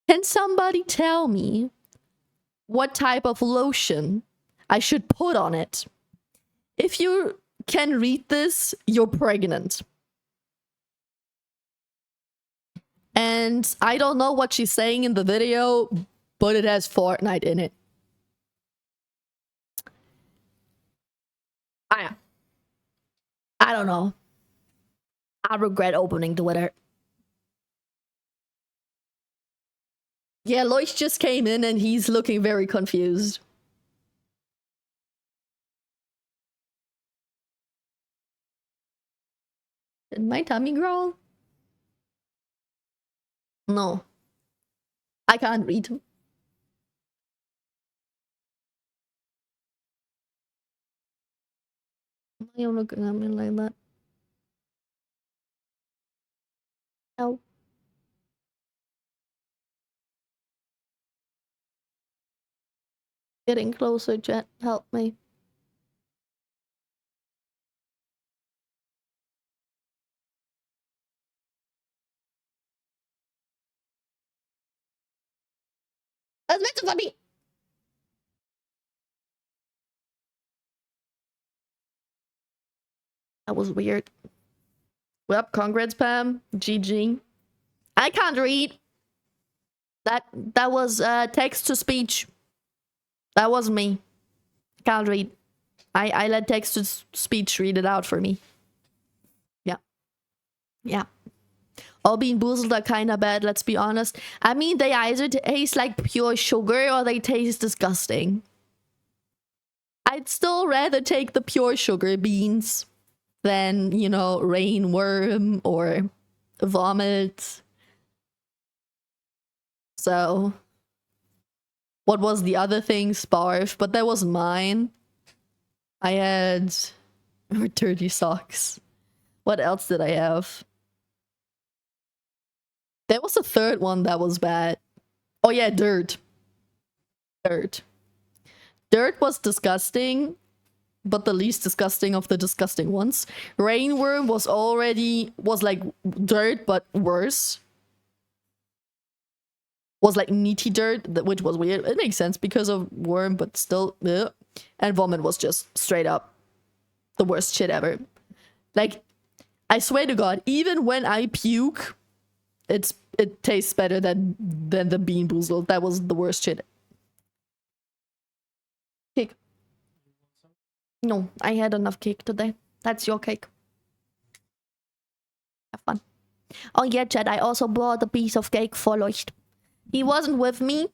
Can somebody tell me what type of lotion I should put on it? If you can read this, you're pregnant. And I don't know what she's saying in the video, but it has Fortnite in it. I don't know. I regret opening Twitter. Yeah, Loic just came in and he's looking very confused. Did my tummy growl? No. I can't read. Why are you looking at me like that? Oh. Getting closer, Jet. Help me. That's meant to funny. That was weird. Well, congrats, Pam. GG. I can't read. That was text to speech. That wasn't me. Can't read. I let text to speech read it out for me. Yeah. Yeah. All bean boozled are kind of bad, let's be honest. I mean, they either taste like pure sugar or they taste disgusting. I'd still rather take the pure sugar beans than, you know, rainworm or vomit. So, what was the other thing? Sparf, but that wasn't mine. I had dirty socks. What else did I have? There was a third one that was bad. Oh yeah, dirt. Dirt. Dirt was disgusting, but the least disgusting of the disgusting ones. Rainworm was like dirt, but worse. Was like meaty dirt, which was weird. It makes sense because of worm, but still. Ugh. And vomit was just straight up the worst shit ever. Like, I swear to God, even when I puke, it tastes better than the bean boozled. That was the worst shit. Cake. No, I had enough cake today. That's your cake. Have fun. Oh yeah, Chad, I also brought a piece of cake for Leucht. He wasn't with me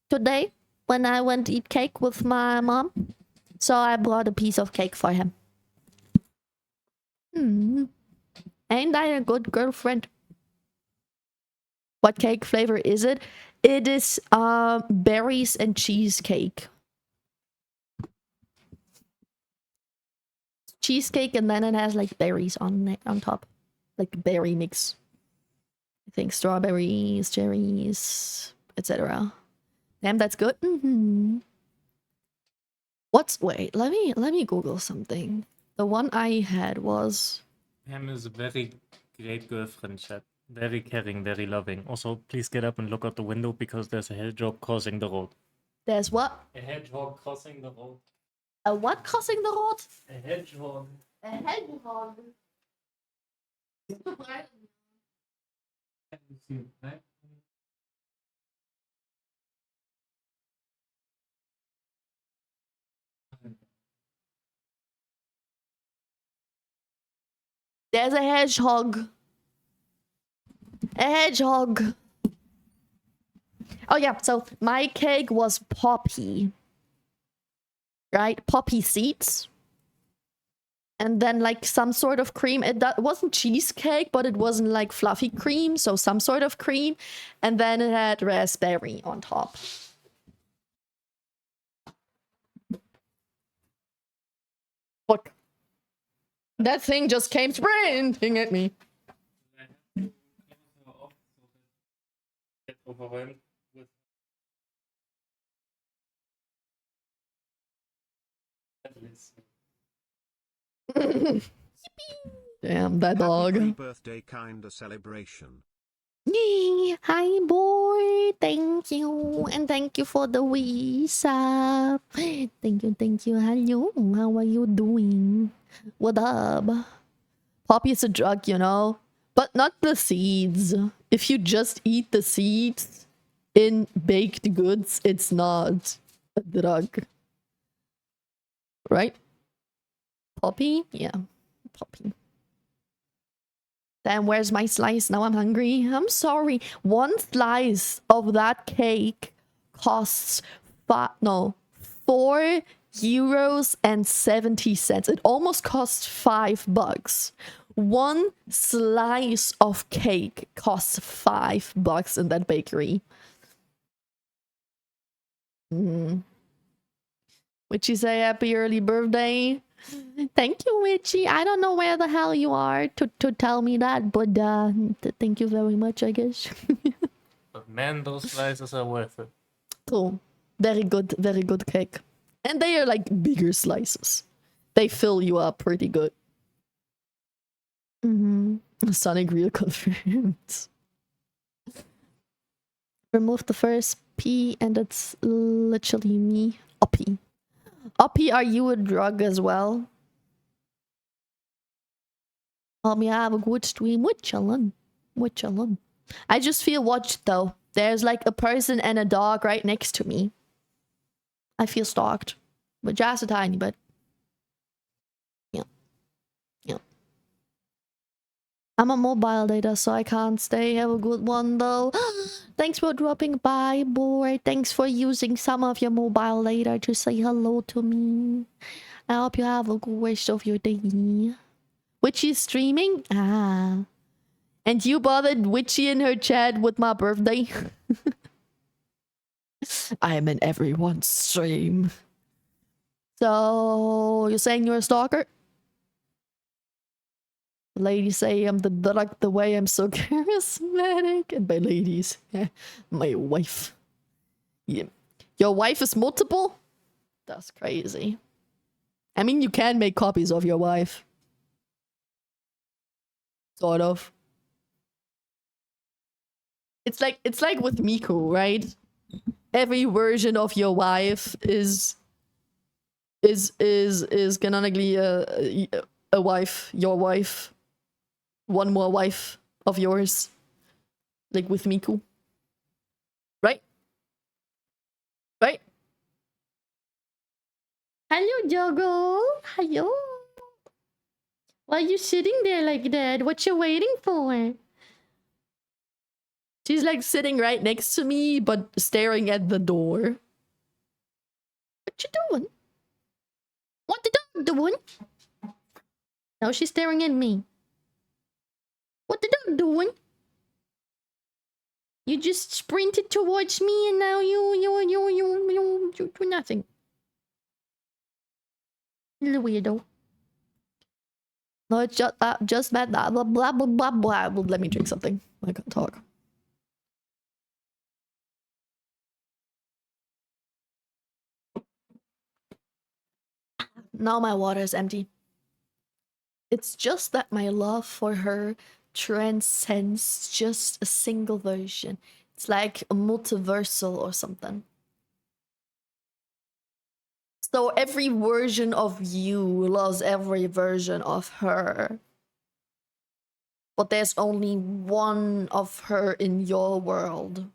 today when I went to eat cake with my mom. So I brought a piece of cake for him. Ain't I a good girlfriend? What cake flavor is it? It is berries and cheesecake. Cheesecake, and then it has like berries on top. Like berry mix. I think strawberries, cherries, etc. Damn, that's good. Wait, let me Google something. The one I had was Pam is a very great girlfriend, chat. Very caring, very loving. Also, please get up and look out the window because there's a hedgehog crossing the road. there's what? A hedgehog crossing the road. A what crossing the road? A hedgehog. A hedgehog. There's a hedgehog. A hedgehog. Oh yeah, so my cake was poppy. Right? Poppy seeds. And then like some sort of cream. It wasn't cheesecake, but it wasn't like fluffy cream, so some sort of cream. And then it had raspberry on top. Look. That thing just came sprinting at me. Damn, that dog. Happy birthday kinda celebration. Yay! Hi, boy. Thank you. And thank you for the visa. Thank you. Hello. How are you doing? What up? Poppy is a drug, you know? But not the seeds. If you just eat the seeds in baked goods, it's not a drug. Right? Poppy? Yeah. Poppy. Damn, where's my slice? Now I'm hungry. I'm sorry. One slice of that cake costs 4 euros and 70 cents. It almost costs $5. One slice of cake costs $5 in that bakery. Witchy say happy early birthday. Thank you, Witchy. I don't know where the hell you are to tell me that, but thank you very much, I guess. But man, those slices are worth it. True. Very good cake. And they are like bigger slices. They fill you up pretty good. Sonic Real confirmed. Remove the first P and it's literally me. Uppy. Uppy, are you a drug as well? Hope you have a good stream. We're chillin'. I just feel watched though. There's like a person and a dog right next to me. I feel stalked. But just a tiny bit. Yeah. I'm on mobile data, so I can't stay. Have a good one though. Thanks for dropping by, boy. Thanks for using some of your mobile data to say hello to me. I hope you have a good rest of your day. Witchy streaming? Ah. And you bothered Witchy in her chat with my birthday? I am in everyone's stream. So, you're saying you're a stalker? Ladies say I'm the drug the way I'm so charismatic. And by ladies, my wife. Yeah. Your wife is multiple? That's crazy. I mean, you can make copies of your wife. Sort of. It's like with Miku, right? Every version of your wife is canonically a wife, your wife. One more wife of yours. Like with Miku. Right? Right? Hello, Jogo. Hello. Why are you sitting there like that? What you waiting for? She's like sitting right next to me, but staring at the door. What you doing? What the dog doing? Now she's staring at me. What the dog doing? You just sprinted towards me and now you do nothing. Little weirdo. No, it's just that blah blah blah blah blah blah. Well, let me drink something. I can't talk. Now my water is empty. It's just that my love for her transcends just a single version. It's like a multiversal or something. So every version of you loves every version of her. But there's only one of her in your world.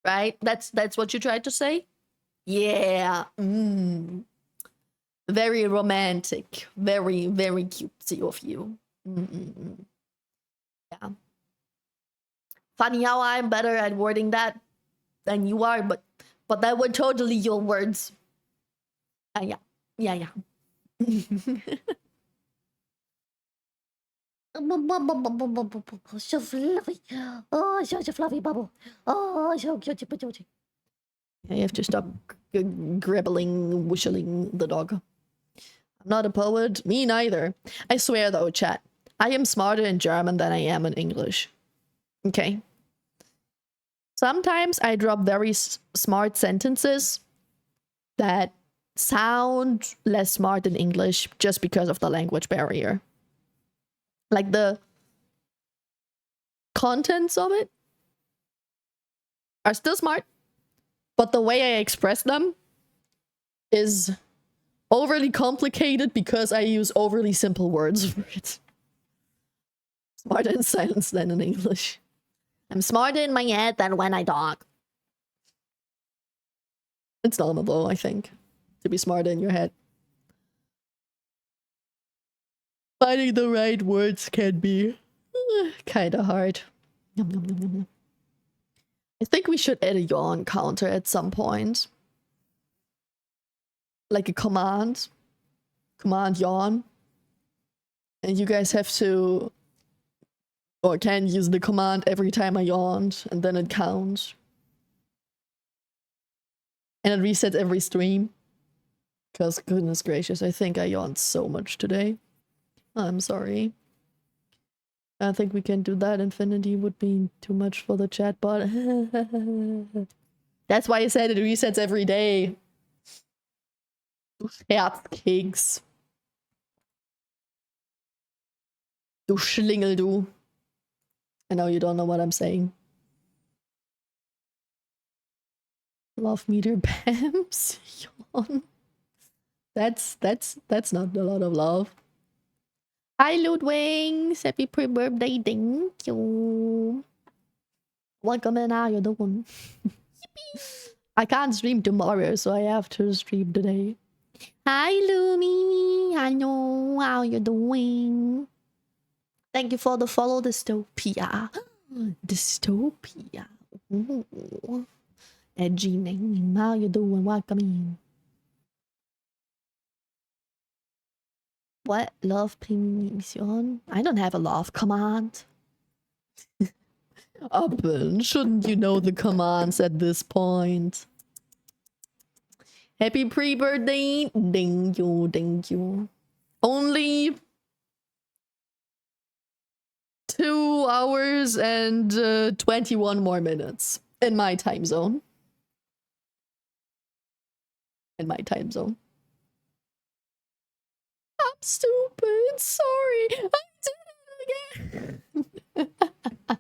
Right? That's what you tried to say? Yeah. Very romantic. Very, very cutesy of you. Yeah. Funny how I'm better at wording that than you are, but that were totally your words. Yeah. So fluffy. Oh, such a fluffy bubble. Oh, so cute. You have to stop gribbling, whistling the dog. I'm not a poet. Me neither. I swear though, chat. I am smarter in German than I am in English. Okay. Sometimes I drop very smart sentences that sound less smart in English just because of the language barrier. Like the contents of it are still smart, but the way I express them is overly complicated because I use overly simple words for it. Smarter in silence than in English. I'm smarter in my head than when I talk. It's normal though, I think, to be smarter in your head. Finding the right words can be kind of hard. I think we should add a yawn counter at some point. Like a command. Command yawn. And you guys have to, or can use the command every time I yawned, and then it counts. And it resets every stream. Because goodness gracious, I think I yawned so much today. I'm sorry. I think we can do that. Infinity would be too much for the chat bot. That's why I said it resets every day. Du Scherzkeks. Du Schlingel, du. I know you don't know what I'm saying. Love meter Bams. Yawn. That's not a lot of love. Hi, Ludwings. Happy pre-birthday. Thank you. Welcome in. How you doing? I can't stream tomorrow, so I have to stream today. Hi, Lumi. Hello. How you doing? Thank you for the follow, Dystopia. Dystopia. Ooh. Edgy name. How you doing? Welcome in. What? Love permission? I don't have a love command. Open. Shouldn't you know the commands at this point? Happy pre-birthday. Thank you. Only 2 hours and 21 more minutes in my time zone. I'm stupid. Sorry. I did it again.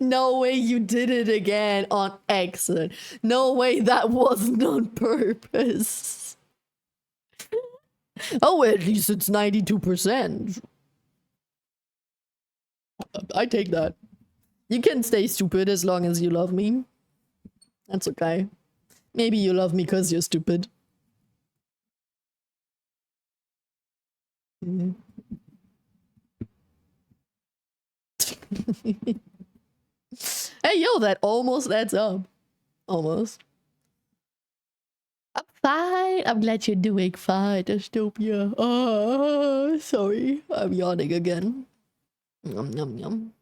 No way you did it again on accident. No way that wasn't on purpose. Oh, at least it's 92%. I take that. You can stay stupid as long as you love me. That's okay. Maybe you love me because you're stupid. Hey, yo, that almost adds up. Almost. I'm fine. I'm glad you're doing fine, Dystopia. Oh, sorry. I'm yawning again. Yum, yum, yum.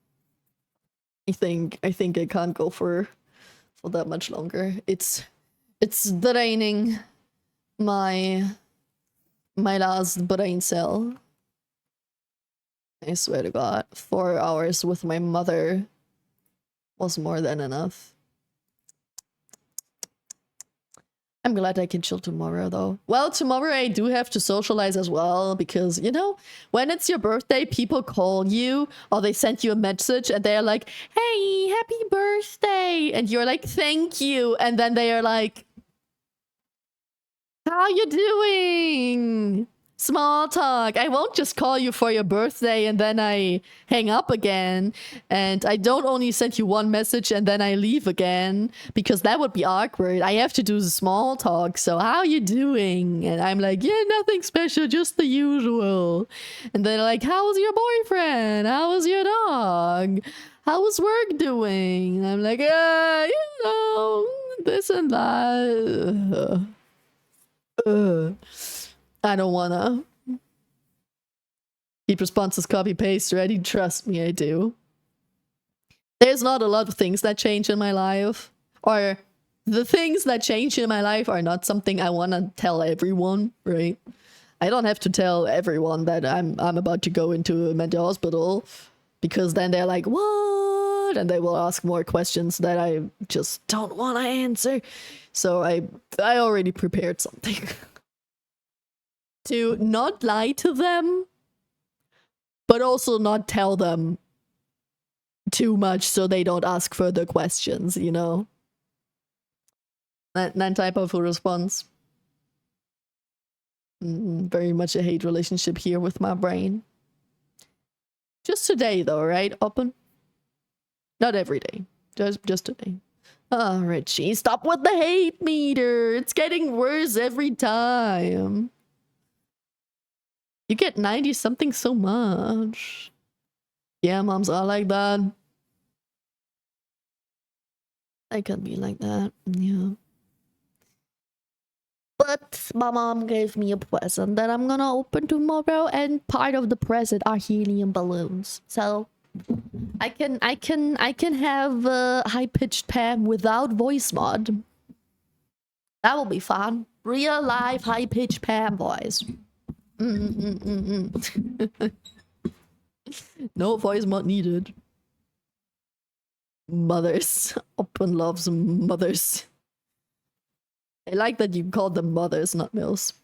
I think I can't go for that much longer. It's draining my last brain cell. I swear to God, 4 hours with my mother was more than enough. I'm glad I can chill tomorrow, though. Well, tomorrow I do have to socialize as well, because, you know, when it's your birthday, people call you, or they send you a message, and they're like, hey, happy birthday! And you're like, thank you! And then they are like, how you doing? Small talk. I won't just call you for your birthday and then I hang up again. And I don't only send you one message and then I leave again, because that would be awkward. I have to do the small talk. So how you doing? And I'm like, yeah, nothing special, just the usual. And they're like, how was your boyfriend? How was your dog? How was work doing? And I'm like, you know, this and that. I don't wanna. Keep responses copy paste ready. Trust me, I do. There's not a lot of things that change in my life, or the things that change in my life are not something I want to tell everyone, right? I don't have to tell everyone that I'm about to go into a mental hospital, because then they're like, what? And they will ask more questions that I just don't want to answer. So I already prepared something. To not lie to them, but also not tell them too much so they don't ask further questions, you know? That type of response. Very much a hate relationship here with my brain. Just today though, right, Open? Not every day. Just today. Oh, Richie, stop with the hate meter. It's getting worse every time. You get 90 something so much. Yeah, moms are like that. I can be like that, yeah. But my mom gave me a present that I'm gonna open tomorrow, and part of the present are helium balloons. So I can have a high-pitched Pam without voice mod. That will be fun. Real life high-pitched Pam voice. No voice mod needed. Mothers. Open loves mothers. I like that you called them mothers, not mills.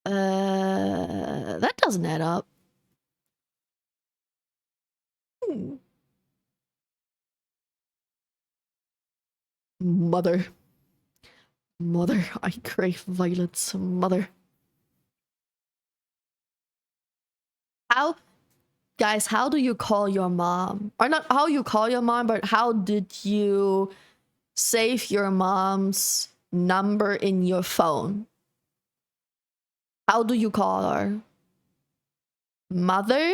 That doesn't add up. Mother. Mother. I crave violets. Mother. How, guys, how do you call your mom? Or not how you call your mom, but how did you save your mom's number in your phone? How do you call her? Mother?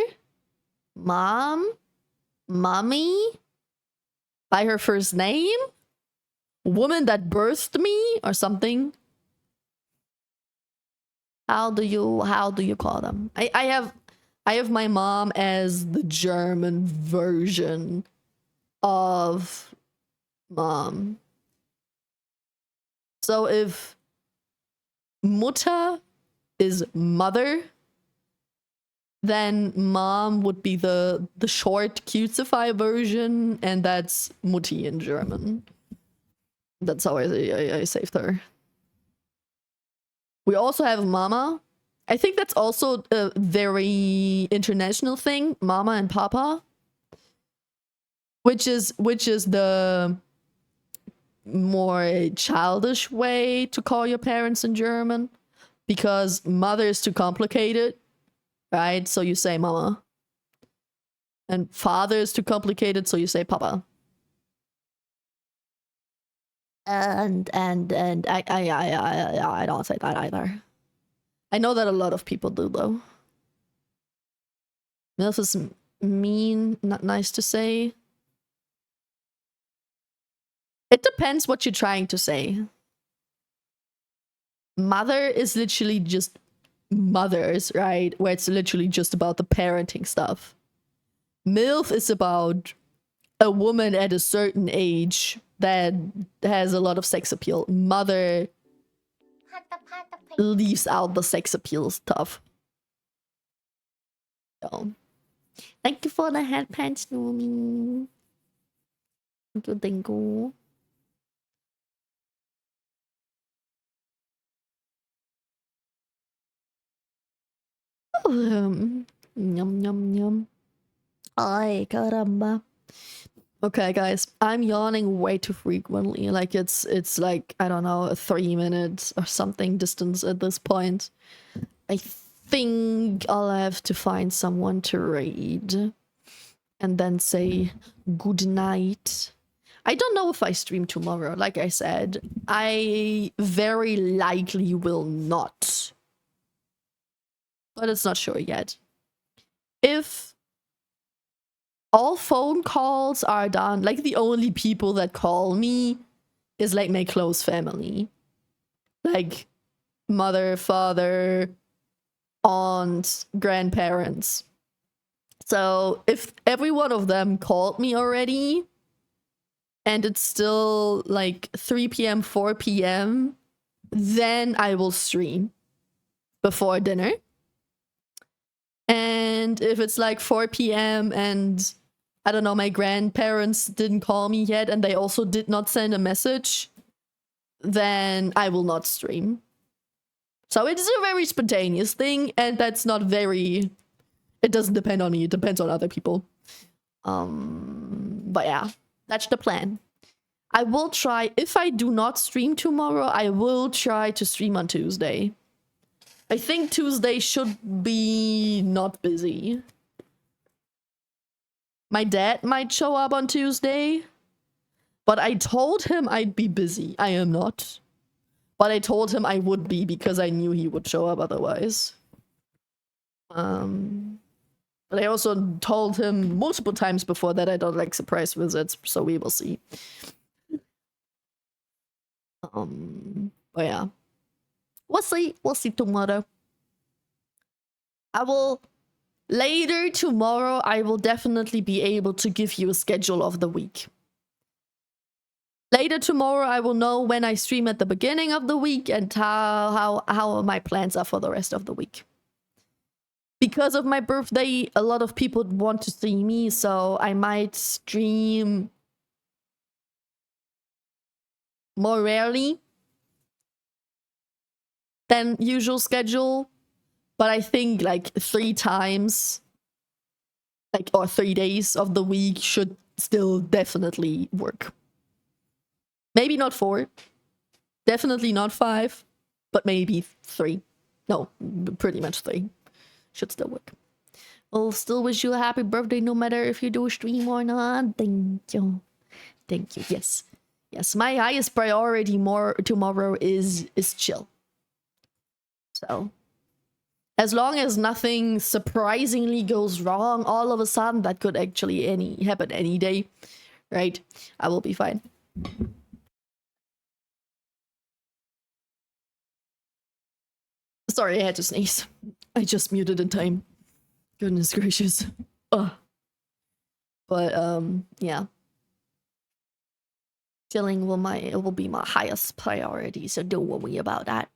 Mom? Mommy? By her first name? Woman that birthed me? Or something? How do you call them? I have my mom as the German version of mom. So if Mutter is mother, then mom would be the short cutesify version, and that's Mutti in German. That's how I saved her. We also have mama. I think that's also a very international thing, mama and papa, which is the more childish way to call your parents in German, because mother is too complicated, right? So you say mama, and father is too complicated, so you say papa. And I don't say that either. I know that a lot of people do, though. MILF is mean, not nice to say. It depends what you're trying to say. Mother is literally just mothers, right? Where it's literally just about the parenting stuff. MILF is about a woman at a certain age that has a lot of sex appeal. Mother leaves out the sex appeal stuff. So, thank you for the headpants, Noomi. Thank you, thank you. Yum, yum, yum. Ay, caramba. Okay, guys, I'm yawning way too frequently. Like it's like, I don't know, 3 minutes or something distance at this point. I think I'll have to find someone to raid and then say good night. I don't know if I stream tomorrow. Like I said, I very likely will not. But it's not sure yet. If all phone calls are done, like the only people that call me is like my close family. Like mother, father, aunt, grandparents. So if every one of them called me already and it's still like 3 p.m., 4 p.m., then I will stream before dinner. And if it's like 4 p.m. and I don't know, my grandparents didn't call me yet and they also did not send a message, then I will not stream. So it's a very spontaneous thing, and that's not very... It doesn't depend on me, it depends on other people. But yeah, that's the plan. I will try, if I do not stream tomorrow, I will try to stream on Tuesday. I think Tuesday should be not busy. My dad might show up on Tuesday, but I told him I'd be busy. I am not. But I told him I would be because I knew he would show up otherwise. But I also told him multiple times before that I don't like surprise visits, so we will see. But yeah. We'll see tomorrow. Later tomorrow, I will definitely be able to give you a schedule of the week. Later tomorrow, I will know when I stream at the beginning of the week and how my plans are for the rest of the week. Because of my birthday, a lot of people want to see me, so I might stream more rarely than usual schedule. But I think like 3 times, or 3 days of the week should still definitely work. Maybe not 4, definitely not 5, but maybe 3. No, pretty much 3. Should still work. I'll still wish you a happy birthday no matter if you do a stream or not. Thank you. Thank you. Yes. Yes, my highest priority tomorrow is chill. So... as long as nothing surprisingly goes wrong all of a sudden, that could actually happen any day, right? I will be fine. Sorry, I had to sneeze. I just muted in time. Goodness gracious. Ugh. But, yeah. Chilling will be my highest priority, so don't worry about that.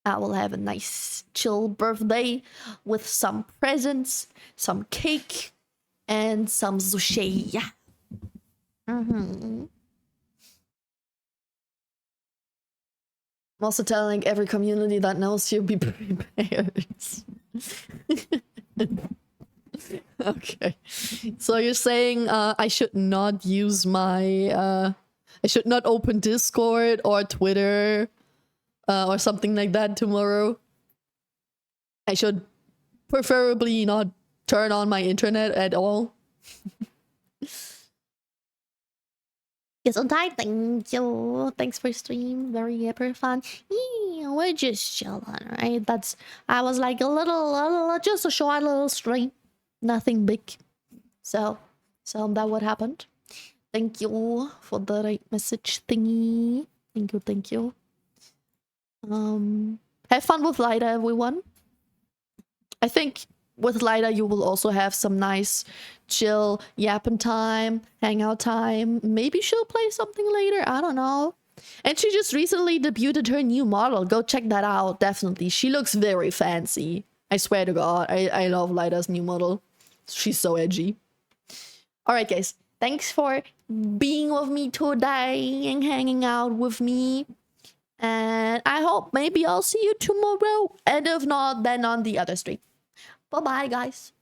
I will have a nice chill birthday with some presents, some cake, and some sushi. I'm also telling every community that knows you, be prepared. Okay. So you're saying I should not use my... I should not open Discord or Twitter... or something like that tomorrow. I should preferably not turn on my internet at all. Gesundheit, thank you. Thanks for stream. Very fun. Yeah, we're just chilling, right? I was like just a short little stream. Nothing big. So that what happened. Thank you for the right message thingy. Thank you. Have fun with Lida, everyone. I think with Lida you will also have some nice chill yapping time, hangout time. Maybe she'll play something later, I don't know. And she just recently debuted her new model. Go check that out, definitely. She looks very fancy. I swear to God, I love Lida's new model. She's so edgy. Alright, guys. Thanks for being with me today and hanging out with me. And I hope maybe I'll see you tomorrow. And if not, then on the other stream. Bye-bye, guys.